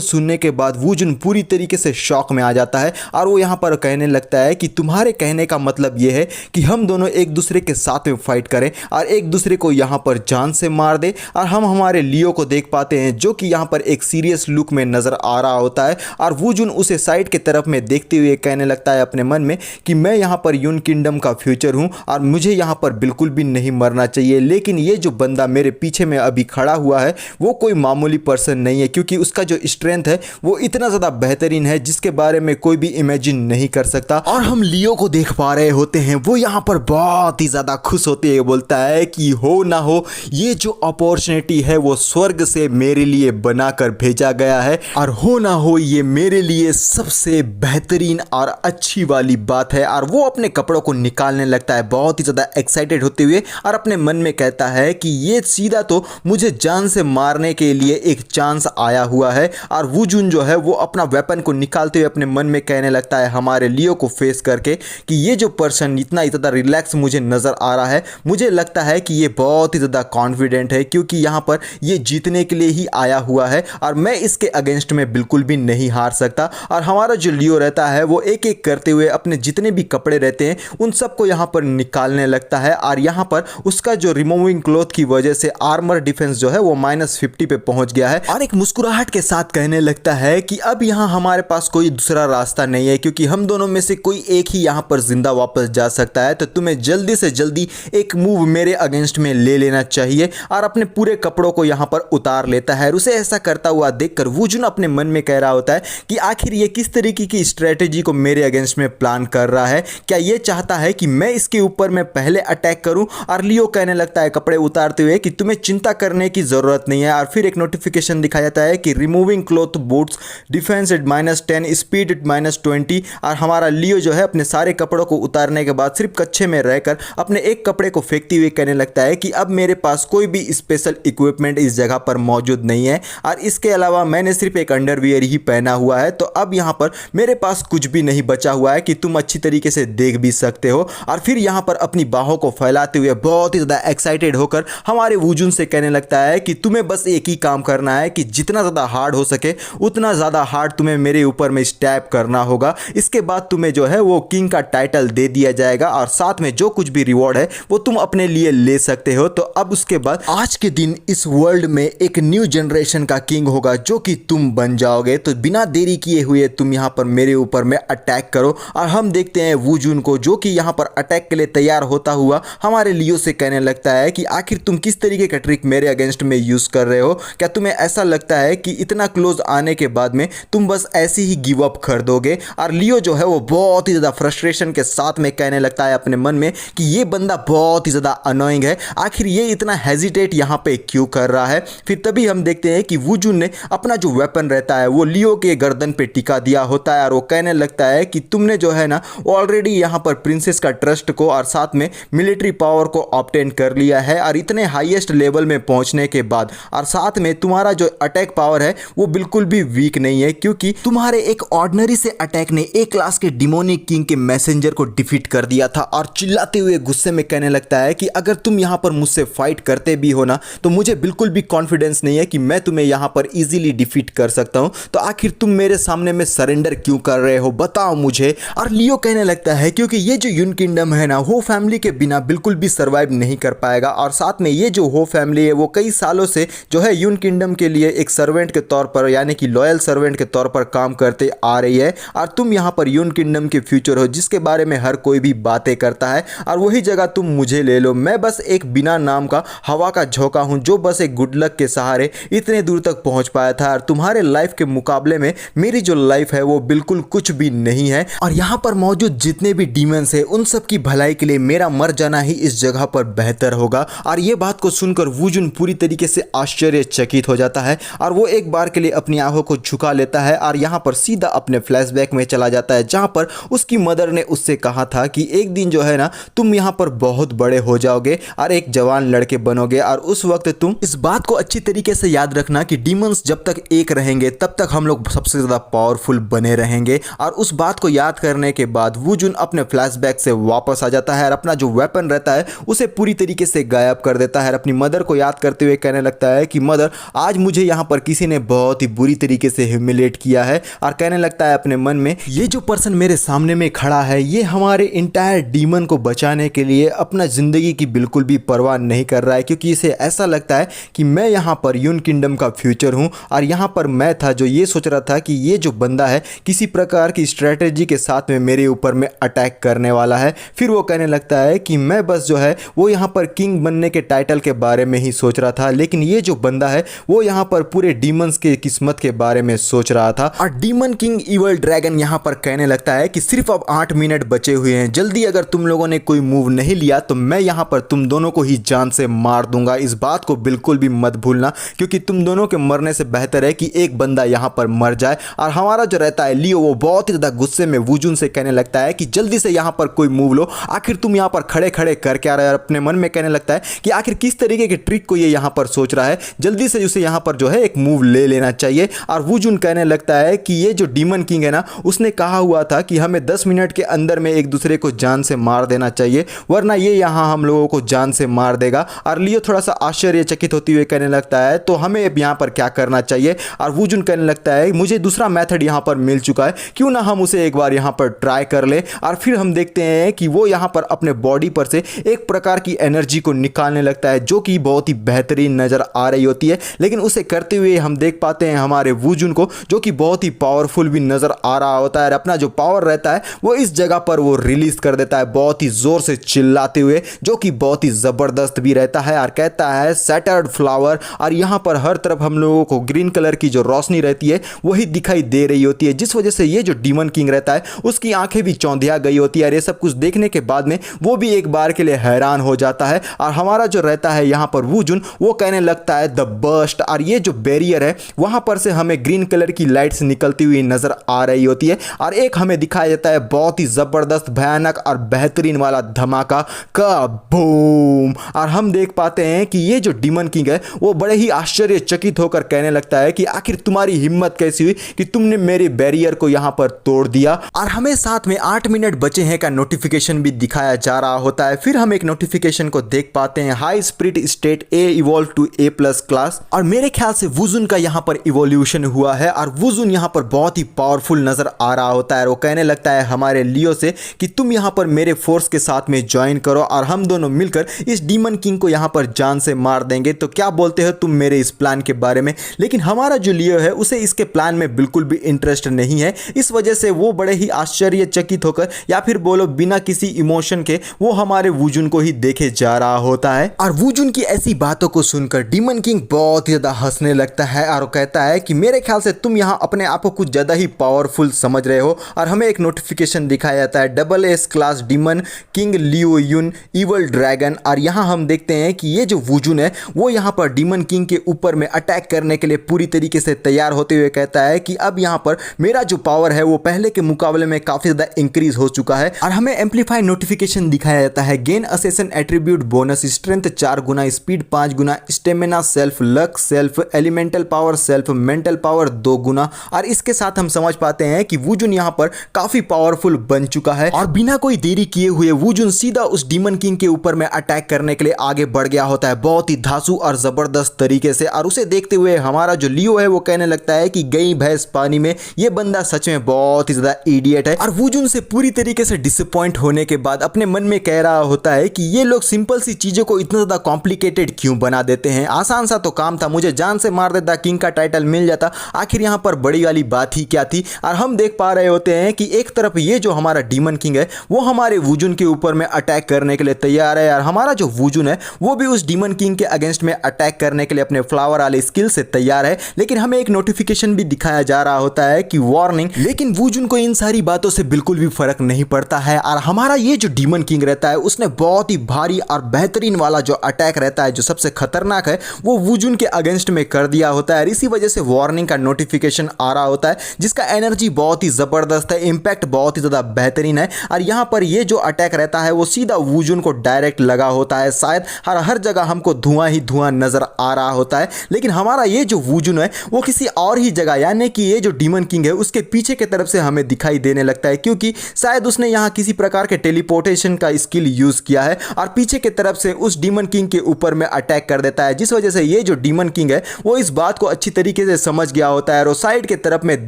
सुनने के बाद वुजुन पूरी तरीके से शॉक में आ जाता है और वो यहाँ पर कहने लगता है कि तुम्हारे कहने का मतलब ये है कि हम दोनों एक दूसरे के साथ में फाइट करें और एक दूसरे को यहाँ पर जान से मार दे। और हम हमारे लियो को देख पाते हैं जो कि यहाँ पर एक सीरियस लुक में नजर आ रहा होता है और वुजुन उसे साइड के तरफ में देखते हुए कहने लगता है अपने मन में कि मैं यहाँ पर यून किंगडम का फ्यूचर हूँ और मुझे यहाँ पर बिल्कुल भी नहीं मरना चाहिए। लेकिन ये जो बंदा मेरे पीछे में अभी खड़ा हुआ है वो कोई मामूली पर्सन नहीं है, क्योंकि उसका जो स्ट्रेंथ है वो इतना ज़्यादा बेहतरीन है जिसके बारे में कोई भी इमेजिन नहीं कर सकता। और हम लियो को देख पा रहे होते हैं वो यहाँ पर बहुत ही ज़्यादा खुश होते हुए बोलता है कि हो ना हो ये जो अपॉर्चुनिटी है वो स्वर्ग से मेरे लिए बनाकर भेजा गया है और हो ना हो ये मेरे लिए सबसे बेहतरीन और अच्छी वाली बात है। और वो अपने कपड़ों को निकालने लगता है बहुत ही ज़्यादा एक्साइटेड होते हुए और अपने मन में कहता है कि ये सीधा तो मुझे जान से मारने के लिए एक चांस आया हुआ है। और वुजुन जो है वो अपना वेपन को निकालते हुए अपने मन में कहने लगता है हमारे लियो को फेस करके कि ये जो पर्सन इतना ज़्यादा रिलैक्स मुझे नज़र आ रहा है, मुझे लगता है कि ये बहुत ही ज़्यादा कॉन्फिडेंट है क्योंकि यहाँ पर ये जीतने के लिए ही आया हुआ है और मैं इसके अगेंस्ट में बिल्कुल भी नहीं हार सकता। और हमारा जो लियो रहता है वो एक एक करते हुए अपने जितने भी कपड़े रहते हैं उन सबको यहाँ पर निकालने लगता है और यहाँ पर उसका जो रिमूविंग क्लॉथ की वजह से आर्मर डिफेंस जो है वो -50 पे पहुंच गया है और एक मुस्कुराहट के साथ कहने लगता है कि अब यहाँ हमारे पास कोई दूसरा रास्ता नहीं है क्योंकि हम दोनों में से कोई एक ही यहाँ पर जिंदा वापस जा सकता है। तो तुम्हें जल्दी से जल्दी एक मूव मेरे अगेंस्ट में ले लेना चाहिए। और अपने पूरे कपड़ों को यहाँ पर उतार लेता है। उसे ऐसा करता हुआ देखकर वुजुन अपने मन में कह रहा होता है कि आखिर ये किस तरीके की स्ट्रेटेजी को मेरे अगेंस्ट में प्लान कर रहा है, क्या ये चाहता है कि मैं इसके ऊपर में पहले अटैक करूं। और लियो कहने लगता है कपड़े उतारते हुए कि तुम्हें चिंता करने की जरूरत नहीं है। और फिर एक नोटिफिकेशन दिखाया जाता है कि removing cloth boots defence at -10 speed at -20। और हमारा लियो जो है अपने सारे कपड़ों को उतारने के बाद सिर्फ कच्छे में रहकर अपने एक कपड़े को फेंकते हुए कहने लगता है कि अब मेरे पास कोई भी स्पेशल इक्विपमेंट इस जगह पर मौजूद नहीं है और इसके अलावा मैंने सिर्फ एक अंडरवियर ही पहना हुआ है। तो अब यहाँ पर मेरे पास कुछ भी नहीं बचा हुआ है कि तुम अच्छी तरीके से देख भी सकते हो। और फिर यहाँ पर अपनी बाहों को फैलाते हुए बहुत ही ज़्यादा एक्साइटेड होकर हमारे वुजुन से कहने लगता है कि तुम्हें बस एक ही काम करना है कि जितना ज़्यादा हार्ड हो सके उतना ज़्यादा हार्ड तुम्हें मेरे ऊपर में स्टैप करना होगा। इसके बाद तुम्हें जो है वो किंग का टाइटल दे दिया जाएगा और साथ में जो कुछ भी रिवॉर्ड है वो तुम अपने लिए ले सकते हो। तो अब उसके बाद आज के दिन इस वर्ल्ड में एक न्यू जनरेशन का किंग होगा जो कि तुम बन जाओगे। तो बिना देरी किए हुए तुम यहाँ पर मेरे ऊपर में अटैक करो। और हम देखते हैं वुजुन को जो कि यहाँ पर अटैक के लिए तैयार होता हुआ हमारे लियो से कहने लगता है कि आखिर तुम किस तरीके का ट्रिक मेरे अगेंस्ट में यूज कर रहे हो, क्या तुम्हें ऐसा लगता है कि इतना क्लोज आने के बाद में तुम बस ऐसे ही गिव अप कर दोगे। और लियो जो है वो बहुत ही ज़्यादा फ्रस्ट्रेशन के साथ में कहने लगता है अपने मन में कि ये बंदा बहुत ही ज़्यादा अनोइंग है, आखिर ये इतना हेजिटेट यहाँ पे क्यों कर रहा है। फिर तभी हम देखते हैं कि वुजुन ने अपना जो वेपन रहता है वो लियो के गर्दन पे टिका दिया होता है और वो कहने लगता है कि तुमने जो है ना ऑलरेडी यहाँ पर प्रिंसेस का ट्रस्ट को और साथ में मिलिट्री पावर को ऑब्टेन कर लिया है और इतने हाईएस्ट लेवल में पहुंचने के बाद और साथ में तुम्हारा जो अटैक पावर है वो बिल्कुल भी वीक नहीं है क्योंकि तुम्हारे एक ऑर्डिनरी से अटैक ने ए क्लास के डिमोनिक किंग के मैसेंजर को डिफीट कर दिया था। और चिल्लाते हुए गुस्से में कहने लगता है कि अगर तुम यहाँ पर मुझसे फाइट करते भी हो ना तो मुझे बिल्कुल भी कॉन्फिडेंस नहीं है कि मैं तुम्हें यहाँ पर इजीली डिफीट कर सकता हूँ। तो आखिर तुम मेरे सामने में सरेंडर क्यों कर रहे हो, बताओ मुझे। और लियो कहने लगता है क्योंकि ये जो यून किंगडम है ना वो फैमिली के बिना बिल्कुल भी सर्वाइव नहीं कर पाएगा और साथ में ये जो हो फैमिली है वो कई सालों से जो है यून किंगडम के लिए एक सर्वेंट के तौर पर यानी कि लॉयल सर्वेंट के तौर पर काम करते आ रही है। और तुम यहाँ पर यून किंगडम के फ्यूचर हो जिसके बारे में हर कोई भी बातें करता है और वही जगह तुम मुझे ले लो। मैं बस एक बिना नाम का हवा का झोंका हूँ जो बस एक गुड लक के सहारे इतने दूर तक पहुँच पाया था और तुम्हारे लाइफ के मुकाबले में मेरी जो लाइफ है वो बिल्कुल कुछ भी नहीं है। और यहाँ पर मौजूद जितने भी डीमंस है उन सब की भलाई के लिए मेरा मर जाना ही इस जगह पर बेहतर होगा। और ये बात को सुनकर वुजुन पूरी तरीके से आश्चर्यचकित हो जाता है और वो एक बार के लिए अपनी आंखों को झुका लेता है और यहाँ पर सीधा अपने फ्लैशबैक में चला जाता है, जहाँ पर उसकी मदर ने उससे कहा था कि एक दिन जो है ना तुम यहाँ पर बहुत बड़े हो जाओगे और एक जवान लड़के बनोगे, और उस वक्त तुम इस बात को अच्छी तरीके से याद रखना कि डीमंस जब तक एक रहेंगे तब तक हम लोग सबसे ज़्यादा पावरफुल बने रहेंगे। और उस बात को याद करने के बाद वू जुन अपने फ्लैशबैक से वापस आ जाता है और अपना जो वेपन रहता है उसे पूरी तरीके से गायब कर देता है और अपनी मदर को याद करते हुए कहने लगता है कि मदर, आज मुझे यहाँ पर किसी ने बहुत ही बुरी तरीके से ह्यूमिलेट किया है। और कहने लगता है अपने मन में, ये जो पर्सन मेरे सामने में खड़ा है ये हमारे इंटायर डीमन को बचाने के लिए अपना ज़िंदगी की बिल्कुल भी परवाह नहीं कर रहा है, क्योंकि इसे ऐसा लगता है कि मैं यहाँ पर यून किंगडम का फ्यूचर हूँ और यहाँ पर मैं था जो ये सोच रहा था कि ये जो बंदा है किसी प्रकार की स्ट्रेटेजी के साथ में मेरे ऊपर में अटैक करने वाला है। फिर वो कहने लगता है कि मैं बस जो है वो यहाँ पर किंग बनने के टाइटल के बारे में ही सोच रहा था, लेकिन ये जो बंदा है वो यहाँ पर पूरे डीमंस के किस्मत के बारे में सोच रहा था। और डीमन किंग इवल ड्रैगन यहाँ पर कहने लगता है कि सिर्फ अब 8 मिनट बचे हुए हैं, जल्दी अगर तुम लोगों ने कोई मूव नहीं लिया तो मैं यहाँ पर तुम दोनों को ही जान से मार दूंगा। इस बात को बिल्कुल भी मत भूलना, क्योंकि तुम दोनों के मरने से बेहतर है कि एक बंदा यहाँ पर मर जाए। और हमारा जो रहता है लियो, वो बहुत ही ज़्यादा गुस्से में वू जुन से कहने लगता है कि जल्दी से यहाँ पर कोई मूव लो, आखिर तुम यहाँ पर खड़े खड़े कर क्या रहे हो। और अपने मन में कहने लगता है कि आखिर किस तरीके के ट्रिक को ये यहाँ पर सोच रहा है, जल्दी से उसे यहाँ पर जो है एक मूव ले लेना चाहिए। और वू जुन कहने लगता है कि ये जो डीमन किंग है ना, उसने कहा हुआ था कि हमें 10 मिनट के अंदर में एक दूसरे को जान से मार देना चाहिए, वरना ये यहाँ हम लोगों को जान से मार देगा। और लियो थोड़ा सा आश्चर्यचकित होते हुए कहने लगता है तो हमें अब यहाँ पर क्या करना चाहिए। और वू जुन कहने लगता है मुझे दूसरा मेथड यहाँ पर मिल चुका है, क्यों ना हम उसे एक बार यहाँ पर ट्राई कर ले। और फिर हम देखते हैं कि वो यहाँ पर अपने बॉडी पर से एक प्रकार की एनर्जी को निकालने लगता है जो कि बहुत ही बेहतरीन नज़र आ रही होती है, लेकिन उसे करते हुए हम देख पाते हैं हमारे वू जुन को, जो कि बहुत ही पावरफुल भी नज़र आ रहा होता है। अपना जो पावर रहता है वो इस जगह पर वो रिलीज कर देता है बहुत ही ज़ोर से चिल्लाते हुए, जो कि बहुत ही ज़बरदस्त भी रहता है। और कहता है सैटर्ड फ्लावर, और यहाँ पर हर तरफ हम लोगों को ग्रीन कलर की जो रोशनी रहती है वही दिखाई दे रही होती है, जिस वजह से ये जो डीमन किंग रहता है उसकी आंखें भी चौंधिया गई होती है। और ये सब कुछ देखने के बाद में वो भी एक बार के लिए हैरान हो जाता है। और हमारा जो रहता है यहाँ पर वू जुन, वो कहने लगता है द बर्स्ट। और ये जो बैरियर है वहाँ पर से हमें ग्रीन कलर की लाइट्स निकलती हुई नजर आ रही होती है, और एक हमें दिखाया जाता है बहुत ही ज़बरदस्त भयानक और बेहतरीन वाला धमाका का बूम। और हम देख पाते हैं कि ये जो डीमन किंग है वो बड़े ही आश्चर्यचकित होकर कहने लगता है कि आखिर तुम्हारी हिम्मत कैसी हुई कि तुमने मेरे बैरियर को यहाँ पर तोड़ दिया। और हमें साथ में 8 मिनट बचे हैं का नोटिफिकेशन भी दिखाया जा रहा होता है। फिर हम एक नोटिफिकेशन को देख पाते हैं, high spirit state A evolve to A plus class. और मेरे ख्याल से वू जुन का यहाँ पर इवोल्यूशन हुआ है और वू जुन यहाँ पर बहुत ही पावरफुल नजर आ रहा होता है। वो कहने लगता है हमारे लियो से कि तुम यहाँ पर मेरे फोर्स के साथ में ज्वाइन करो और हम दोनों मिलकर इस डीमन किंग को यहाँ पर जान से मार देंगे। तो क्या बोलते हो तुम मेरे इस प्लान के बारे में? लेकिन हमारा जो लियो है उसे इसके प्लान में बिल्कुल भी इंटरेस्ट नहीं है। इस वजह से वो बड़े ही आश्चर्यचकित होकर या फिर बोलो बिना किसी इमोशन के वो हमारे वू जुन को ही देखे जा रहा होता है। और वू जुन की ऐसी बातों को सुनकर डीमन किंग बहुत ही ज्यादा हंसने लगता है और कहता है कि मेरे ख्याल से तुम यहाँ अपने आप को कुछ ज्यादा ही पावरफुल समझ रहे हो। और हमें एक नोटिफिकेशन दिखाया जाता है SS class demon king Leo Yun evil dragon. और यहाँ हम देखते हैं कि ये जो वू जुन है वो यहाँ पर डीमन किंग के ऊपर में अटैक करने के लिए पूरी तरीके से तैयार होते हुए कहता है कि अब यहाँ पर मेरा जो पावर है वो पहले के मुकाबले में काफी ज्यादा इंक्रीज हो चुका है। और हमें एम्पलीफाई नोटिफिकेशन दिखाया जाता है, gain ascension attribute bonus, strength 4 गुना, स्पीड 5 गुना, stamina self, luck self, elemental power self, mental power 2 गुना। और इसके साथ हम समझ पाते हैं कि वू जुन यहाँ पर काफी पावरफुल बन चुका है। और बिना कोई देरी किए हुए वू जुन सीधा उस डीमन किंग के ऊपर में अटैक करने के लिए आगे बढ़ गया होता है बहुत ही धांसू और जबरदस्त तरीके से। और उसे देखते हुए हमारा जो लियो है वो कहने लगता है कि गई भैंस पानी में, ये बंदा सच में बहुत ही ज्यादा इडियट है। और वू जुन से पूरी तरीके से डिसअपॉइंट होने के बाद अपने मन में कह रहा होता है कि ये लोग सिंपल सी चीजों को इतना ज्यादा कॉम्प्लिकेटेड क्यों बना देते हैं, आसान सा तो काम था, मुझे जान से मार देता, किंग का टाइटल मिल जाता, आखिर यहाँ पर बड़ी वाली बात ही क्या थी। और हम देख पा रहे होते हैं कि एक तरफ ये जो हमारा डीमन किंग है वो हमारे वू जुन के ऊपर में अटैक करने के लिए तैयार है, और हमारा जो वू जुन है वो भी उस डीमन किंग के अगेंस्ट में अटैक करने के लिए अपने फ्लावर वाले स्किल से तैयार है। लेकिन हमें एक नोटिफिकेशन भी दिखाया जा रहा होता है कि वार्निंग। लेकिन वू जुन को इन सारी बातों से बिल्कुल भी फर्क नहीं पड़ता है। और हमारा ये जो डीमन किंग रहता है उसने बहुत ही भारी और बेहतरीन वाला जो अटैक रहता है जो सबसे खतरनाक है वो वू जुन के अगेंस्ट में कर दिया होता है और इसी वजह से वार्निंग का नोटिफिकेशन आ रहा होता है, जिसका एनर्जी बहुत ही ज़बरदस्त है, इम्पैक्ट बहुत ही ज़्यादा बेहतरीन है। और यहाँ पर ये जो अटैक रहता है वो सीधा वुजुन को डायरेक्ट लगा होता है। शायद हर जगह हमको धुआं ही धुआं नज़र आ रहा होता है, लेकिन हमारा ये जो वुजुन है वो किसी और ही जगह, यानी कि ये जो डीमन किंग है उसके पीछे की तरफ से हमें दिखाई देने लगता है, क्योंकि शायद उसने यहाँ किसी प्रकार के टेलीपोर्टेशन का स्किल यूज़ किया है और पीछे की तरफ से उस डीमन किंग के ऊपर में अटैक कर देता है, जिस वजह से ये जो डीमन किंग है वो इस बात को अच्छी तरीके से समझ गया होता है और साइड के तरफ में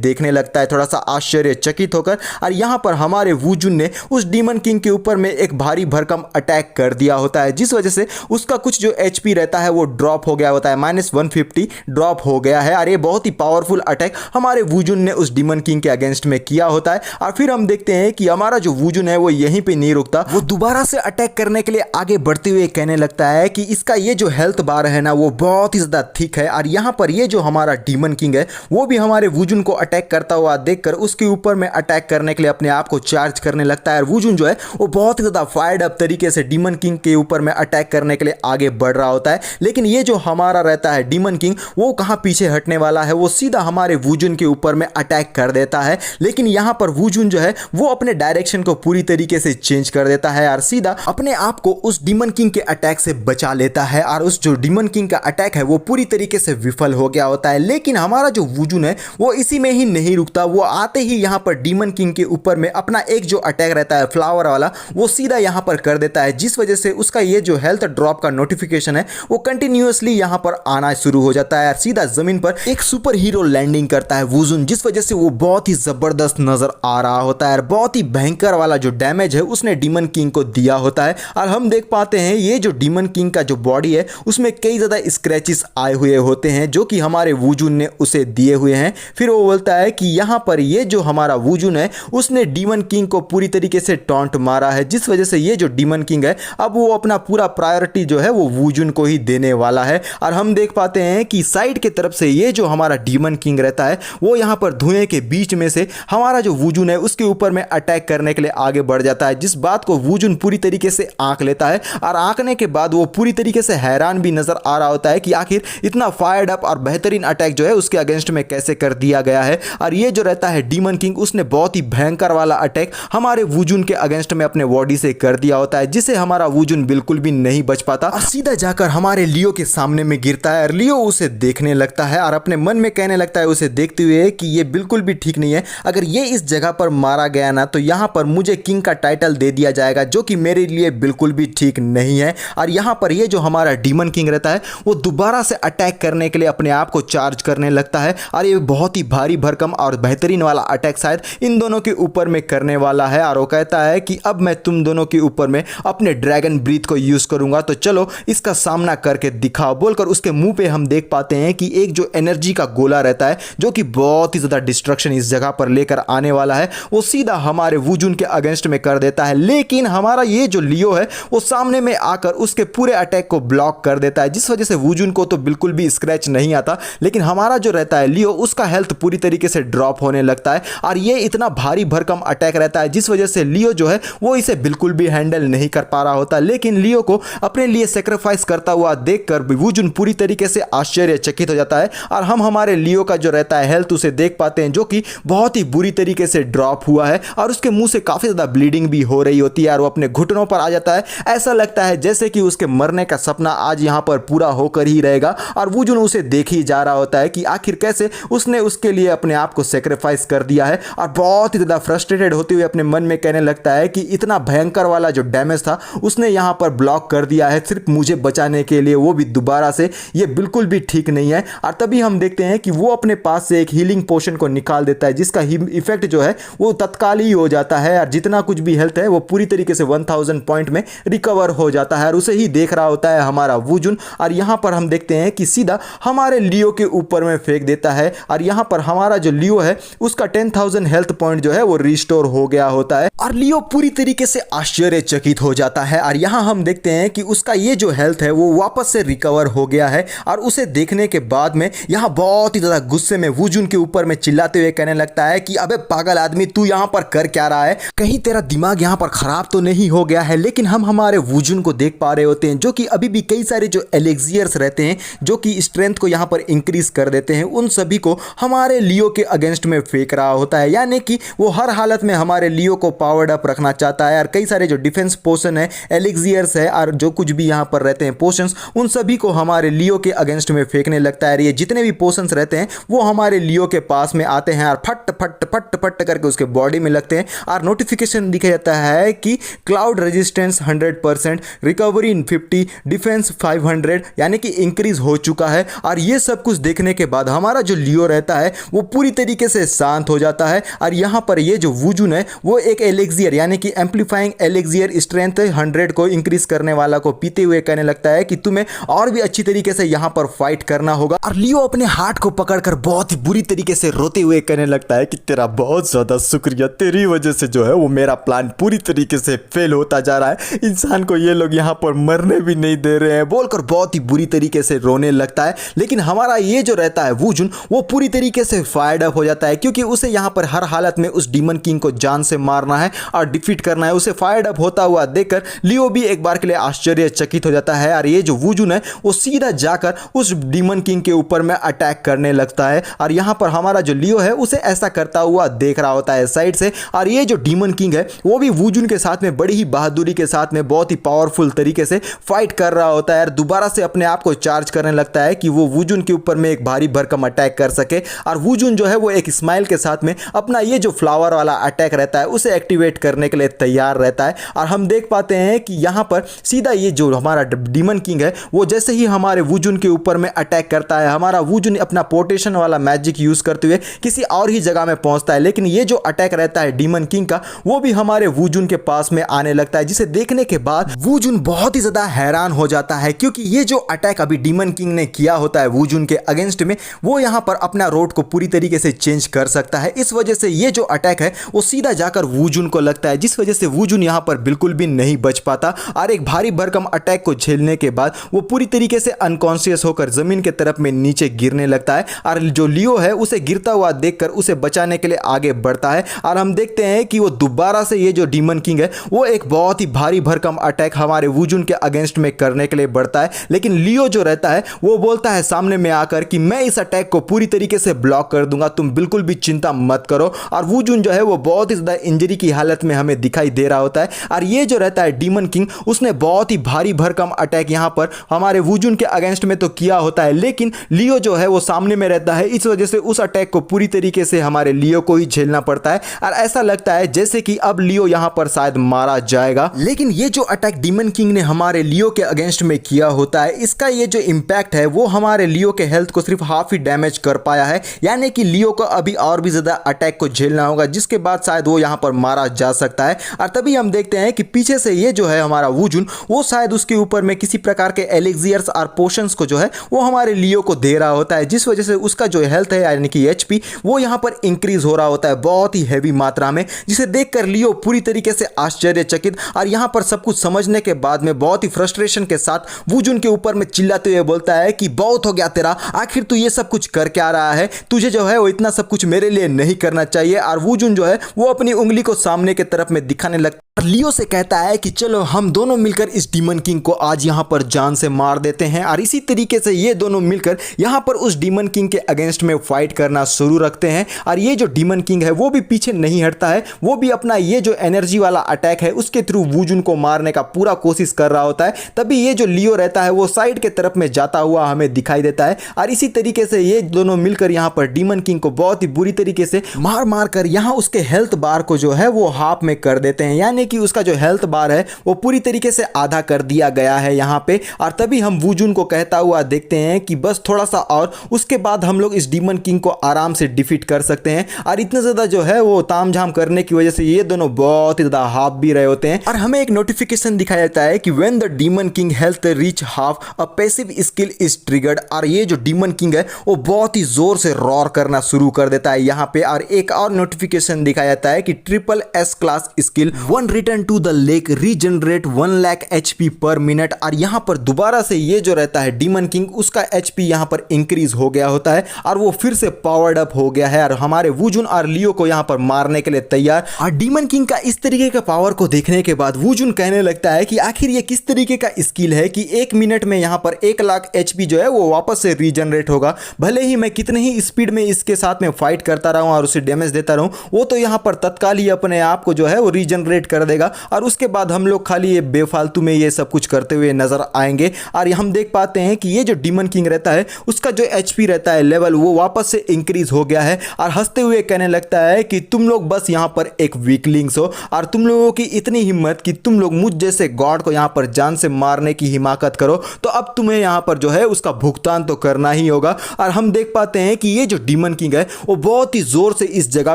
देखने लगता है थोड़ा सा आश्चर्यचकित होकर। और यहाँ पर हमारे वुजुन ने उस डीमन किंग के ऊपर में एक भारी भरकम अटैक कर दिया होता है, जिस वजह से उसका कुछ जो एचपी रहता है वो ड्रॉप हो गया होता है, -150 ड्रॉप हो गया है। और ये बहुत ही पावरफुल अटैक हमारे वुजुन ने उस डीमन किंग के अगेंस्ट में किया होता है। और फिर हम देखते हैं कि हमारा जो वुजुन है वो यहीं पे नहीं रुकता, वो दोबारा से अटैक करने के लिए आगे बढ़ते हुए कहने लगता है कि इसका ये जो हेल्थ बार है ना वो बहुत ही ज़्यादा थिक है। और यहाँ पर ये जो हमारा डीमन किंग है वो भी हमारे वुजुन को अटैक करता हुआ देखकर उसके ऊपर में अटैक करने के लिए अपने आप को चार्ज करने लगता है। और वुजुन जो है वो बहुत ही ज़्यादा फायर्ड अप तरीके से डीमन किंग के ऊपर में अटैक करने के लिए आगे बढ़ रहा होता है। लेकिन ये जो हमारा रहता है डीमन किंग वो कहाँ पीछे हटने वाला है, वो सीधा हमारे वुजुन के ऊपर में अटैक कर देता है। लेकिन यहाँ पर वुजुन जो है वो अपने डायरेक्शन को पूरी तरीके से चेंज कर देता है और सीधा अपने आप को उस डीमन किंग के अटैक से बचा लेता है। और उस जो डीमन किंग का अटैक है वो पूरी तरीके से विफल हो गया होता है। लेकिन हमारा जो वुजुन है वो इसी में ही नहीं रुकता, वो आते ही यहाँ पर डीमन किंग के ऊपर में अपना एक जो अटैक रहता है फ्लावर वाला वो सीधा यहाँ पर कर देता है, जिस वजह से उसका ये जो हेल्थ ड्रॉप का नोटिफिकेशन है वो कंटिन्यूअसली यहाँ पर आना शुरू हो जाता है और सीधा जमीन पर एक सुपर हीरो लैंडिंग करता है वुजुन, जिस वजह से वो बहुत ही जबरदस्त नजर आ रहा होता है और बहुत ही भयंकर वाला जो डैमेज है उसने डीमन किंग को दिया होता है। और हम देख पाते हैं ये जो डीमन किंग का जो बॉडी है उसमें कई ज़्यादा स्क्रैचेस आए हुए होते हैं जो कि हमारे वुजुन ने उसे दिए हुए हैं। फिर वो बोलता है कि यहाँ पर ये जो हमारा वुजुन है उसने डीमन किंग को पूरी तरीके से टॉन्ट मारा है, जिस वजह से ये जो डीमन किंग है अब वो अपना पूरा प्रायोरिटी जो है वो वुजुन को ही देने वाला है। और हम देख पाते हैं कि साइड के तरफ से ये जो हमारा डीमन किंग रहता है वो यहाँ पर धुएं के बीच में से हमारा जो वुजुन है उसके ऊपर में अटैक करने के लिए आगे बढ़ जाता है, जिस बात को वुजुन पूरी तरीके से आंक लेता है। और आंकने के बाद वो पूरी तरीके से हैरान भी नजर आ रहा होता है कि आखिर इतना फायर्ड अप और बेहतरीन अटैक जो है उसके अगेंस्ट में कैसे कर दिया गया है। और ये जो रहता है डीमन किंग उसने बहुत ही भयंकर वाला अटैक हमारे वुजुन के अगेंस्ट में अपने बॉडी से कर दिया होता है, जिससे हमारा वुजुन बिल्कुल भी नहीं बच पाता और सीधा जाकर हमारे लियो के सामने में गिरता है। और लियो उसे देखने लगता है और अपने मन में कहने लगता है उसे देखते हुए कि ये बिल्कुल भी ठीक नहीं है, अगर ये इस जगह पर मारा गया ना तो यहाँ पर मुझे किंग का टाइटल दे दिया जाएगा, जो कि मेरे लिए बिल्कुल भी ठीक नहीं है। और यहाँ पर ये जो हमारा डीमन किंग रहता है वो दोबारा से अटैक करने के लिए अपने आप को चार्ज करने लगता है और ये बहुत ही भारी भरकम और बेहतरीन वाला अटैक शायद इन दोनों के ऊपर में करने वाला है। और वो कहता है कि अब मैं तुम दोनों के ऊपर में अपने ड्रैगन ब्रीथ को यूज करूंगा, तो चलो इसका सामना करके दिखाओ, बोलकर उसके मुंह पे हम देख पाते हैं कि एक जो एनर्जी का गोला रहता है जो कि बहुत ही ज्यादा डिस्ट्रक्शन इस जगह पर लेकर आने वाला है वो सीधा हमारे वुजुन के अगेंस्ट में कर देता है। लेकिन हमारा ये जो लियो है वो सामने में आकर उसके पूरे अटैक को ब्लॉक कर देता है, जिस वजह से वुजुन को तो बिल्कुल भी स्क्रैच नहीं आता। लेकिन हमारा जो रहता है लियो उसका हेल्थ पूरी तरीके से ड्रॉप होने लगता है और ये इतना भारी भरकम अटैक रहता है जिस वजह से लियो जो है वो इसे बिल्कुल भी हैंडल नहीं कर पा रहा होता। लेकिन लियो को अपने लिए सेक्रीफाइस करता हुआ देखकर वुजुन पूरी तरीके से आश्चर्यचकित हो जाता है और हम हमारे लियो का जो रहता है हेल्थ उसे देख पाते हैं जो कि बहुत ही बुरी तरीके से ड्रॉप हुआ है और उसके मुंह से काफी ज्यादा ब्लीडिंग भी हो रही होती है और वो अपने घुटनों पर आ जाता है। ऐसा लगता है जैसे कि उसके मरने का सपना आज यहाँ पर पूरा होकर ही रहेगा और वुजुन उसे देख ही जा रहा होता है कि आखिर कैसे उसने उसके लिए अपने आप को सेक्रीफाइस कर दिया है और बहुत ही ज्यादा फ्रस्ट्रेटेड होते हुए अपने मन में कहने लगता है कि इतना भयंकर वाला जो डैमेज था उसने यहाँ पर ब्लॉक कर दिया है सिर्फ मुझे बचाने के लिए, वो भी दोबारा से, ये बिल्कुल भी ठीक नहीं है। और तभी हम देखते हैं कि वो अपने पास से एक हीलिंग पोशन को निकाल देता है जिसका इफेक्ट जो है वो तत्काल ही हो जाता है और जितना कुछ भी हेल्थ है वो पूरी तरीके से 1000 पॉइंट में रिकवर हो जाता है और उसे ही देख रहा होता है हमारा वुजुन। और यहाँ पर हम देखते हैं कि सीधा हमारे लियो के ऊपर में फेंक देता है और यहाँ पर हमारा जो लियो है उसका 10,000 हेल्थ पॉइंट जो है वो रिस्टोर हो गया होता है और लियो पूरी तरीके से आश्चर्यचकित हो जाता है। और यहाँ हम देखते हैं कि उसका ये जो हेल्थ है वो वापस से रिकवर हो गया है और उसे देखने के बाद में यहाँ बहुत ही ज्यादा गुस्से में वुजुन के ऊपर में चिल्लाते हुए कहने लगता है कि अबे पागल आदमी, तू यहाँ पर कर क्या रहा है, कहीं तेरा दिमाग यहाँ पर खराब तो नहीं हो गया है। लेकिन हम हमारे वुजुन को देख पा रहे होते हैं जो कि अभी भी कई सारे जो एलेक्सियर्स रहते हैं जो कि स्ट्रेंथ को यहाँ पर इंक्रीज कर देते हैं, उन सभी को हमारे लियो के अगेंस्ट में फेंक रहा होता है। यानी कि वो हर हालत में हमारे लियो को पावर्ड अप रखना चाहता है और कई सारे जो डिफेंस पोशन है, एलिक्सियर्स है और जो कुछ भी यहाँ पर रहते हैं पोशंस, उन सभी को हमारे लियो के अगेंस्ट में फेंकने लगता है। ये जितने भी पोशंस रहते हैं वो हमारे लियो के पास में आते हैं और फट फट फट फट करके उसके बॉडी में लगते हैं और नोटिफिकेशन दिखा जाता है कि cloud resistance 100%, recovery in 50, defence 500, यानी कि इंक्रीज हो चुका है। और ये सब कुछ देखने के बाद हमारा जो लियो रहता है वो पूरी तरीके से शांत हो जाता है। और यहाँ पर ये जो वुजुन है वो एक एलेक्सियर यानी कि एम्पलीफाइंग एलेक्सियर स्ट्रेंथ 100 को इंक्रीज करने वाला को पीते हुए कहने लगता है कि तुम्हें और भी अच्छी तरीके से यहाँ पर फाइट करना होगा। और लियो अपने हार्ट को पकड़कर बहुत ही बुरी तरीके से रोते हुए कहने लगता है कि तेरा बहुत ज्यादा शुक्रिया, तेरी वजह से जो है वो मेरा प्लान पूरी तरीके से फेल होता जा रहा है, इंसान को ये लोग यहाँ पर मरने भी नहीं दे रहे हैं, बोलकर बहुत ही बुरी तरीके से रोने लगता है। लेकिन हमारा ये जो रहता है वुजुन वो पूरी तरीके से फायर्ड अप हो जाता है क्योंकि उसे यहाँ पर हर हालत में उस डीमन किंग को जान से मारना है और डिफीट करना है। उसे फायर्ड अप होता हुआ देखकर लियो भी एक बार के लिए आश्चर्यचकित हो जाता है और ये जो वुजुन है वो सीधा जाकर उस डीमन किंग के ऊपर में अटैक करने लगता है। और यहाँ पर हमारा जो लियो है उसे ऐसा करता हुआ देख रहा होता है साइड से। और ये जो डीमन किंग है वो भी वुजुन के साथ में बड़ी ही बहादुरी के साथ में बहुत ही पावरफुल तरीके से फाइट कर रहा होता है और दोबारा से अपने आप को चार्ज करने लगता है कि वो वुजुन के ऊपर में एक भारी भरकम अटैक कर सके। और वुजुन जो है वो एक स्माइल के साथ में अपना ये जो फ्लावर वाला अटैक रहता है उसे एक्टिवेट करने के लिए तैयार रहता है। और हम देख पाते हैं कि यहाँ पर सीधा ये जो हमारा डीमन किंग है वो जैसे ही हमारे वुजुन के ऊपर में अटैक करता है, हमारा वुजुन अपना पोर्टेशन वाला मैजिक यूज करते हुए किसी और ही जगह में पहुंचता है। लेकिन ये जो अटैक रहता है डीमन किंग का वो भी हमारे वुजुन के पास में आने लगता है, जिसे देखने के बाद वुजुन बहुत ही ज्यादा हैरान हो जाता है क्योंकि ये जो अटैक अभी डीमन किंग ने किया होता है वुजुन के अगेंस्ट में वो यहाँ पर अपना रोड को पूरी तरीके से चेंज कर सकता है। इस वजह से ये जो अटैक है वो सीधा जाकर वुजुन को लगता है, जिस वजह से वुजुन यहाँ पर बिल्कुल भी नहीं बच पाता और एक भारी भरकम अटैक को झेलने के बाद वो पूरी तरीके से अनकॉन्शियस होकर जमीन के तरफ में नीचे गिरने लगता है। और जो लियो है उसे गिरता हुआ देखकर उसे बचाने के लिए आगे बढ़ता है और हम देखते हैं कि वो दोबारा से ये जो डीमन किंग है वो एक बहुत ही भारी भरकम अटैक हमारे वुजुन के अगेंस्ट में करने के लिए बढ़ता है। लेकिन लियो जो रहता है वो बोलता है सामने में आकर कि मैं इस अटैक को पूरी तरीके से ब्लॉक कर दूंगा, तुम बिल्कुल भी चिंता मत करो। और वुजुन जो है वो बहुत ही ज्यादा इंजरी की हालत में हमें दिखाई दे रहा होता है। और ये जो रहता है डीमन किंग उसने बहुत ही भारी भरकम अटैक यहाँ पर हमारे वुजुन के अगेंस्ट में तो किया होता है, लेकिन लियो जो है वो सामने में रहता है, इस वजह से उस अटैक को पूरी तरीके से हमारे लियो को ही झेलना पड़ता है। और ऐसा लगता है जैसे कि अब लियो यहाँ पर शायद मारा जाएगा। लेकिन ये जो अटैक डीमन किंग ने हमारे लियो के अगेंस्ट में किया होता है इसका ये जो इंपैक्ट है वो हमारे लियो के हेल्थ को सिर्फ हाफ ही डैमेज कर पाया है, यानी कि लियो को अभी और भी ज्यादा अटैक को झेलना होगा जिसके बाद शायद वो यहाँ पर मारा जा सकता है। और तभी हम देखते हैं कि पीछे से ये जो है हमारा वुजुन वो शायद उसके ऊपर में किसी प्रकार के एलिक्सियर्स और पोशंस को जो है वो हमारे लियो को दे रहा होता है, जिस वजह से उसका जो हेल्थ है यानी कि एचपी वो यहाँ पर इंक्रीज हो रहा होता है बहुत ही हैवी मात्रा में, जिसे देखकर लियो पूरी तरीके से आश्चर्यचकित और यहाँ पर सब कुछ समझने के बाद में बहुत ही फ्रस्ट्रेशन के साथ वुजुन के ऊपर में चिल्लाते हुए बोलता है कि बहुत हो गया तेरा, आखिर तू ये सब कुछ कर क्या रहा है, तुझे जो है वो इतना सब कुछ मेरे लिए नहीं करना चाहिए। और वुजुन जो है वो अपनी उंगली को सामने की तरफ में दिखाने लगता है। लियो से कहता है कि चलो हम दोनों मिलकर इस डीमन किंग को आज यहाँ पर जान से मार देते हैं। और इसी तरीके से ये दोनों मिलकर यहाँ पर उस डीमन किंग के अगेंस्ट में फाइट करना शुरू रखते हैं। और ये जो डीमन किंग है वो भी पीछे नहीं हटता है, वो भी अपना ये जो एनर्जी वाला अटैक है उसके थ्रू वुजुन को मारने का पूरा कोशिश कर रहा होता है। तभी ये जो लियो रहता है वो साइड के तरफ में जाता हुआ हमें दिखाई देता है। और इसी तरीके से ये दोनों मिलकर यहाँ पर डीमन किंग को बहुत ही बुरी तरीके से मार मार कर यहाँ उसके हेल्थ बार को जो है वो हाफ में कर देते हैं, यानी कि उसका जो हेल्थ बार है वो पूरी तरीके से आधा कर दिया गया है यहाँ पे। और तभी हम वुजुन को कहता हुआ देखते हैं कि बस थोड़ा सा और, उसके बाद हम लोग इस डीमन किंग को आराम से डिफीट कर सकते हैं। और इतना ज्यादा जो है वो तामझाम करने की वजह से ये दोनों बहुत ही ज्यादा हाफ भी रहे होते हैं। और हमें एक नोटिफिकेशन दिखाया जाता है कि when the demon king health reach half a passive skill is triggered. और ये जो डीमन किंग है वो बहुत ही जोर से रॉर करना शुरू कर देता है यहाँ पे। और एक और नोटिफिकेशन दिखाया जाता है कि triple S class skill one return to the lake regenerate 1 lakh HP per minute. और यहाँ पर दोबारा से ये जो रहता है डीमन किंग उसका HP यहाँ पर इंक्रीज हो गया होता है और वो फिर से पावर्ड अप हो गया है और हमारे वुजुन और लियो को यहाँ पर मारने के लिए तैयार। और डीमन किंग का इस तरीके का पावर को देखने के बाद वुजुन कहने लगता है कि आखिर ये किस तरीके का स्किल है कि 1 मिनट में यहाँ पर 1 लाख HP जो है वो वापस से रीजनरेट होगा। भले ही मैं कितने ही स्पीड में इसके साथ में फाइट करता रहूं और उसे डैमेज देता रहूं, वो तो यहाँ पर तत्काल ही अपने आप को जो है वो रीजनरेट कर देगा और उसके बाद हम लोग खाली ये बेफालतू में ये सब कुछ करते हुए नजर आएंगे। और हम देख पाते हैं कि ये जो डीमन किंग रहता है उसका जो एचपी रहता है लेवल वो वापस से इंक्रीज हो गया है और हंसते हुए कहने लगता है कि तुम लोग बस यहाँ पर एक वीकलिंग्स हो और तुम लोगों की इतनी हिम्मत कि तुम लोग मुझ जैसे गॉड को यहाँ पर जान से मारने की हिमाकत करो, तो अब तुम्हें यहाँ पर जो है उसका भुगतान तो करना ही होगा। और हम देख पाते हैं कि ये जो डीमन किंग है वो बहुत ही जोर से इस जगह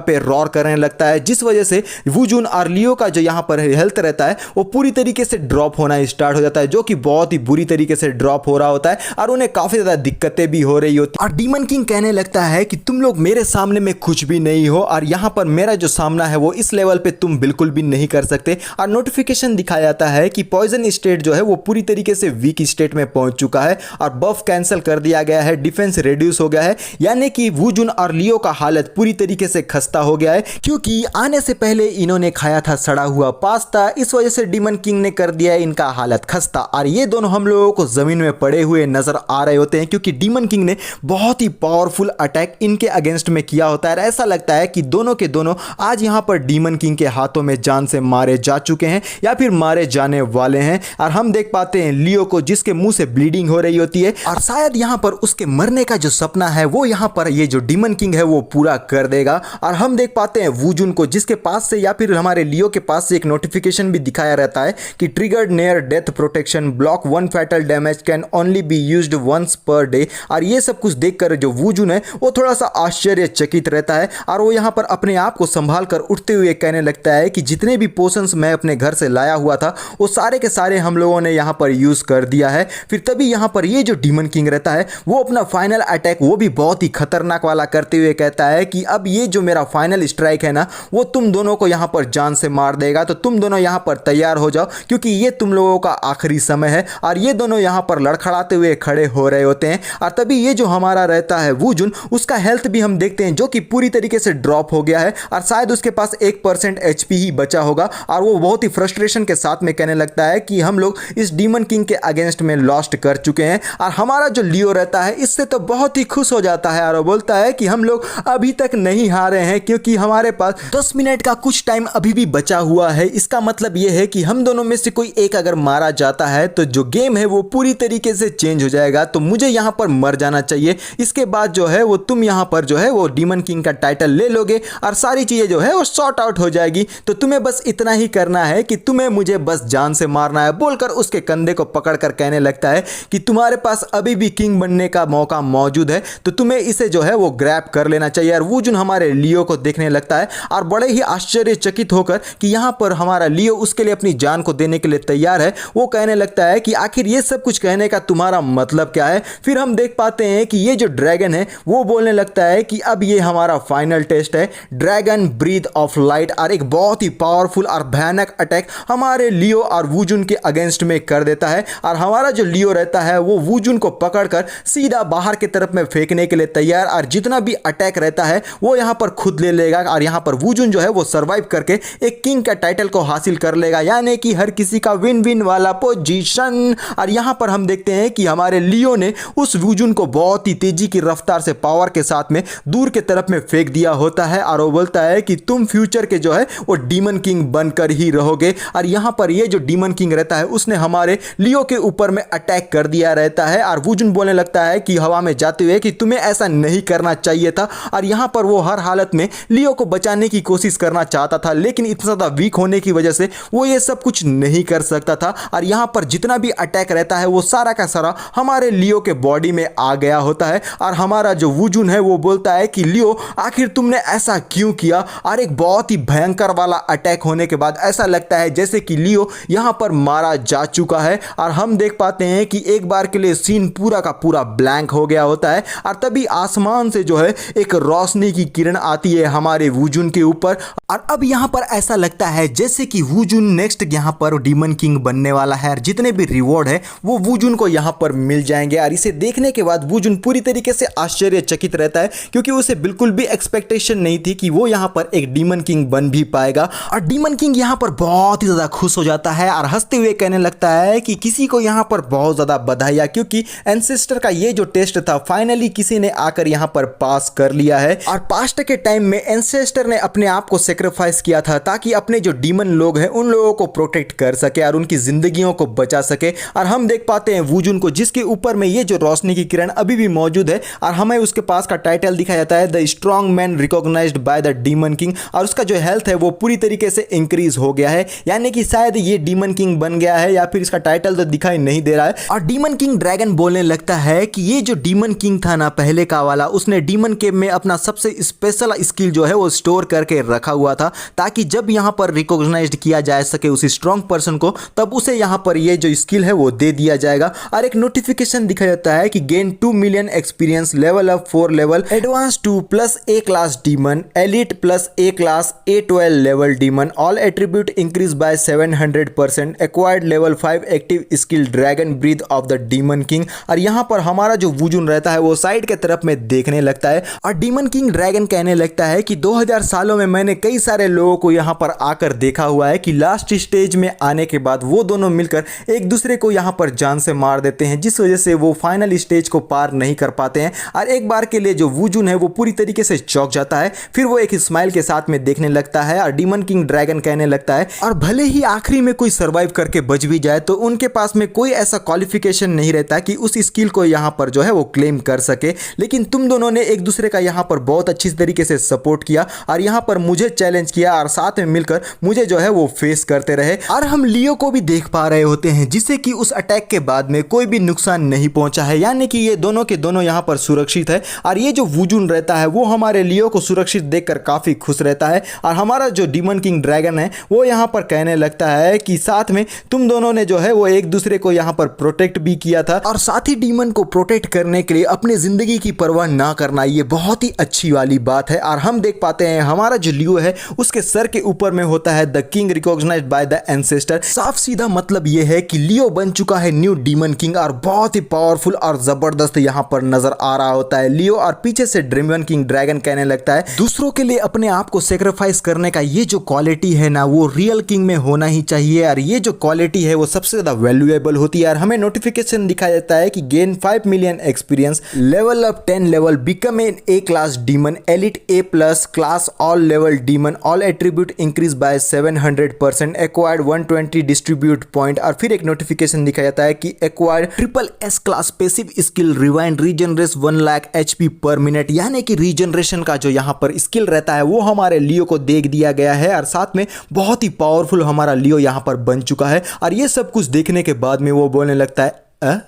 पे रॉर करने लगता है, जिस वजह से वुजुन और लियो का जो यहाँ पर हेल्थ रहता है वो पूरी तरीके से ड्रॉप होना स्टार्ट हो जाता है, जो कि बहुत ही बुरी तरीके से ड्रॉप हो रहा होता है और उन्हें काफी ज्यादा दिक्कतें भी हो रही होती है। और डीमन किंग कहने लगता है कि तुम लोग मेरे सामने में कुछ भी नहीं हो और यहाँ पर मेरा जो सामना है वो इस लेवल पे तुम बिल्कुल भी नहीं कर सकते। और नोटिफिकेशन दिखाया जाता है कि पॉइजन स्टेट जो है वो पूरी तरीके से वीक स्टेट में पहुंच चुका है और बफ कैंसिल कर दिया गया है, डिफेंस रिड्यूस हो गया है, यानी कि वुजुन और लियो का हालत पूरी तरीके से खस्ता हो गया है, क्योंकि आने से पहले इन्होंने खाया था सड़ा हुआ पास्ता। इस वजह से डीमन किंग ने कर दिया है इनका हालत खस्ता और ये दोनों हम लोगों को जमीन में पड़े हुए नजर आ रहे होते हैं, क्योंकि डीमन किंग ने बहुत ही पावरफुल अटैक इनके अगेंस्ट में किया होता है। ऐसा लगता है कि दोनों के दोनों आज यहां पर डीमन किंग के हाथों में जान से मारे जा चुके हैं या फिर मारे जाने वाले हैं। और हम देख पाते हैं लियो को, जिसके मुंह से ब्लीडिंग हो रही होती है और शायद यहां पर उसके मरने का जो सपना है वो यहां पर ये जो डीमन किंग है वो पूरा कर देगा। और हम देख पाते हैं वुजुन को, जिसके पास से या फिर हमारे लियो के पास से एक नोटिफिकेशन भी दिखाया रहता है कि triggered near death protection block 1 fatal damage can only be used once per day. और ये सब कुछ देखकर जो वुजुन है वो थोड़ा सा आश्चर्यचकित रहता है और वो यहाँ पर अपने आप को संभाल कर उठते हुए कहने लगता है कि जितने भी पोशंस मैं अपने घर से लाया हुआ था वो सारे के सारे हम लोगों ने यहाँ पर यूज कर दिया है। फिर तभी यहाँ पर ये जो डीमन किंग रहता है वो अपना फाइनल अटैक वो भी बहुत ही खतरनाक वाला करते हुए कहता है कि अब ये जो मेरा फाइनल स्ट्राइक है ना वो तुम दोनों को यहाँ पर जान से मार देगा, तो तुम दोनों यहाँ पर तैयार हो जाओ, क्योंकि ये तुम लोगों का आखिरी समय है। और ये दोनों यहाँ पर लड़खड़ाते हुए खड़े हो रहे होते हैं और तभी ये जो हमारा रहता है वुजुन, उसका हेल्थ भी हम देखते हैं जो कि पूरी तरीके से ड्रॉप हो गया है और शायद उसके पास 1% एचपी ही बचा होगा और वो बहुत ही फ्रस्ट्रेशन के साथ में कहने लगता है कि हम लोग इस डीमन किंग के अगेंस्ट में लॉस्ट कर चुके हैं। और हमारा जो लियो रहता है इससे तो बहुत ही खुश हो जाता है और बोलता है कि हम लोग अभी तक नहीं हारे हैं, क्योंकि हमारे पास 10 मिनट का कुछ टाइम अभी भी बचा हुआ है। इसका मतलब यह है कि हम दोनों में से कोई एक अगर मारा जाता है तो जो गेम है वो पूरी तरीके से चेंज हो जाएगा, तो मुझे यहाँ पर मर जाना चाहिए। इसके बाद जो है वो तुम यहाँ पर जो है वो डीमन किंग का टाइटल ले लोगे और सारी चीजें जो है वो सॉर्ट आउट हो जाएगी। तो तुम्हें बस इतना ही करना है कि तुम्हें मुझे बस जान से मारना है, बोलकर उसके कंधे को पकड़कर कहने लगता है कि तुम्हारे पास अभी भी किंग बनने का मौका मौजूद है, तो तुम्हें इसे जो है वो ग्रैब कर लेना चाहिए। और वुजुन हमारे लियो को देखने लगता है और बड़े ही आश्चर्यचकित होकर कि यहाँ पर हमारा लियो उसके लिए अपनी जान को देने के लिए तैयार है, वो कहने लगता है कि आखिर ये सब कुछ कहने का तुम्हारा मतलब क्या है। फिर हम देख पाते हैं कि ये जो ड्रैगन है वो बोलने लगता है कि अब ये हमारा फाइनल टेस्ट है, ड्रैगन ब्रीथ ऑफ लाइट। और एक बहुत ही पावरफुल और भयानक अटैक हमारे लियो और वुजुन के अगेंस्ट में कर देता है और हमारा जो लियो रहता है वो वुजुन को पकड़कर सीधा बाहर की तरफ में फेंकने के लिए तैयार और जितना भी अटैक रहता है वो यहाँ पर खुद ले लेगा और यहाँ पर वुजुन जो है वो सर्वाइव करके एक किंग का टाइटल को हासिल कर लेगा, यानी कि हर किसी का विन विन वाला पोजीशन। और यहाँ पर हम देखते हैं कि हमारे लियो ने उस वुजुन को बहुत ही तेजी की रफ्तार से पावर के साथ में दूर के तरफ में फेंक दिया होता है और वो बोलता है कि तुम फ्यूचर के जो है वो डीमन किंग बनकर ही रहोगे। और यहाँ पर ये जो डीमन किंग रहता है उसने हमारे लियो के ऊपर में अटैक कर दिया रहता है और वुजुन बोलने लगता है कि हवा में जाते हुए कि तुम्हें ऐसा नहीं करना चाहिए था। और यहाँ पर वो हर हालत में लियो को बचाने की कोशिश करना चाहता था, लेकिन इतना ज़्यादा वीक होने की वजह से वो ये सब कुछ नहीं कर सकता था। और यहाँ पर जितना भी अटैक रहता है वो सारा का सारा हमारे लियो के बॉडी में आ गया होता है और हमारा जो वुजुन है वो बोलता है कि लियो आखिर तुमने ऐसा क्यों किया। और एक बहुत ही भयंकर वाला अटैक होने के बाद ऐसा लगता है जैसे कि लियो यहाँ पर मारा जा चुका है और हम देख पाते हैं कि एक बार के लिए सीन पूरा का पूरा ब्लैंक हो गया होता है और तभी आसमान से जो है एक रोशनी की किरण आती है हमारे वुजुन के ऊपर। और अब यहाँ पर ऐसा लगता है जैसे कि वुजुन नेक्स्ट यहाँ पर डीमन किंग बनने वाला है और जितने भी रिवॉर्ड है वो वुजुन को यहाँ पर मिल जाएंगे। और इसे देखने के बाद वुजुन पूरी तरीके से आश्चर्यचकित रहता है, क्योंकि उसे बिल्कुल भी एक्सपेक्टेशन नहीं थी कि वो यहाँ पर एक डीमन किंग बन भी पाएगा। और डीमन किंग यहाँ पर बहुत ही ज़्यादा खुश हो जाता है और हंसते हुए कहने लगता है कि किसी को यहाँ पर बहुत ज़्यादा बधाइयाँ, क्योंकि एंसेस्टर का ये जो टेस्ट था फाइनली किसी ने आकर यहाँ पर पास कर लिया है। और पास्ट के टाइम में एंसेस्टर ने अपने आप को सेक्रीफाइस किया था ताकि अपने जो डीमन लोग हैं उन लोगों को प्रोटेक्ट कर सके और उनकी जिंदगियों को बचा सके। और हम देख पाते हैं वुजुन को, जिसके ऊपर में ये जो रोशनी की किरण अभी भी मौजूद है और हमें उसके पास का टाइटल दिखाया जाता है the strong man recognised by the demon king. और उसका जो हेल्थ है वो पूरी तरीके से इंक्रीज हो गया है, यानी कि शायद ये डीमन किंग बन गया है, या फिर इसका टाइटल तो दिखाई नहीं दे रहा है। और डीमन किंग ड्रैगन बोलने लगता है कि ये जो डीमन किंग था ना पहले का वाला, उसने डीमन केव में अपना सबसे स्पेशल स्किल जो है वो स्टोर करके रखा हुआ था ताकि जब यहाँ पर रिकॉग्नाइज्ड किया जा सके उस स्ट्रॉन्ग पर्सन को, तब उसे यहाँ पर ये जो स्किल है वो दे दिया जाएगा। और एक नोटिफिकेशन दिखाया जाता है कि gain 2 million experience, level up 4 level, advance 2 plus A class demon, elite plus A class A12 level demon, all attribute increase by 700%, acquired level 5 active skill dragon breath of the demon king. और यहाँ पर हमारा जो वुजुन रहता है वो side के तरफ में देखने लगता है और डीमन किंग ड्रैगन कहने लगता है कि 2000 सालों में मैंने कई सारे लोगों को यहाँ पर आकर देखा हुआ है कि लास्ट स्टेज में आने के बाद वो दोनों मिलकर एक दूसरे को यहाँ पर जान से मार देते हैं, जिस वजह से वो फाइनल स्टेज को पार नहीं कर पाते हैं। और एक बार के लिए जो वुजुन है वो पूरी तरीके से चौंक जाता है, फिर वो एक स्माइल के साथ में देखने लगता है और डीमन किंग ड्रैगन कहने लगता है और भले ही आखिरी में कोई सर्वाइव करके बच भी जाए तो उनके पास में कोई ऐसा क्वालिफिकेशन नहीं रहता कि उस स्किल को यहाँ पर जो है वो क्लेम कर सके, लेकिन तुम दोनों ने एक दूसरे का यहाँ पर बहुत अच्छी तरीके से सपोर्ट किया और यहाँ पर मुझे चैलेंज किया और साथ में मिलकर मुझे जो है वो फेस करते रहे। और हम लियो को भी देख पा रहे होते हैं जिसे कि उस अटैक के बाद में कोई भी नुकसान नहीं पहुंचा है, यानी कि ये दोनों के दोनों यहाँ पर सुरक्षित है। और ये जो वुजुन रहता है वो हमारे लियो को सुरक्षित देखकर काफी खुश रहता है और हमारा जो डीमन किंग ड्रैगन है वो यहाँ पर कहने लगता है कि साथ में तुम दोनों ने जो है वो एक दूसरे को यहाँ पर प्रोटेक्ट भी किया था और साथ ही डीमन को प्रोटेक्ट करने के लिए अपने जिंदगी की परवाह ना करना, ये बहुत ही अच्छी वाली बात है। और हम देख पाते हैं हमारा जो लियो है उसके सर के ऊपर में होता है the king recognised by the ancestor. साफ सीधा मतलब ये है कि लियो बन चुका है न्यू डीमन किंग और बहुत ही पावरफुल और जबरदस्त यहाँ पर नजर आ रहा होता है लियो। और पीछे से डीमन किंग ड्रैगन कहने लगता है दूसरों के लिए अपने आप को सेक्रीफाइस करने का ये जो क्वालिटी है ना वो रियल किंग में होना ही चाहिए, और ये जो क्वालिटी है वो सबसे ज्यादा वैल्यूएबल होती है। और हमें नोटिफिकेशन दिखाया जाता है कि gain 5 million experience, level up 10 level, become an A class demon, elite A plus class all level demon, all attribute increase by 700%, acquired 120 distribute point. और फिर एक नोटिफिकेशन दिखाया जाता है कि acquired triple S class passive skill rewind regeneration 1 lakh HP per minute, यानी कि regeneration का जो यहाँ पर स्किल रहता है वो हमारे लियो को देख दिया गया है और साथ में बहुत ही पावरफुल हमारा लियो यहाँ पर बन चुका है। और ये सब कुछ देखने के बाद में वो बोलने लगता है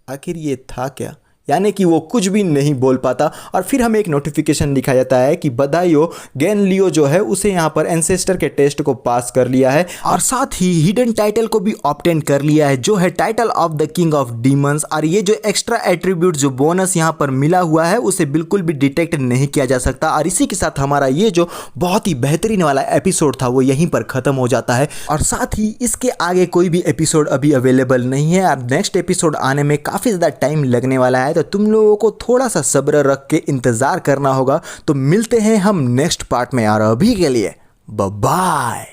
आखिर ये था क्या, यानी कि वो कुछ भी नहीं बोल पाता। और फिर हमें एक नोटिफिकेशन दिखाया जाता है कि बधाई हो, गेन लियो जो है उसे यहाँ पर एंसेस्टर के टेस्ट को पास कर लिया है और साथ ही हिडन टाइटल को भी ऑब्टेन कर लिया है जो है title of the king of demons. और ये जो एक्स्ट्रा एट्रीब्यूट जो बोनस यहाँ पर मिला हुआ है उसे बिल्कुल भी डिटेक्ट नहीं किया जा सकता। और इसी के साथ हमारा ये जो बहुत ही बेहतरीन वाला एपिसोड था वो यहीं पर खत्म हो जाता है और साथ ही इसके आगे कोई भी एपिसोड अभी अवेलेबल नहीं है और नेक्स्ट एपिसोड आने में काफी ज्यादा टाइम लगने वाला है, तो तुम लोगों को थोड़ा सा सब्र रख के इंतजार करना होगा। तो मिलते हैं हम नेक्स्ट पार्ट में यार, अभी के लिए बाय बाय।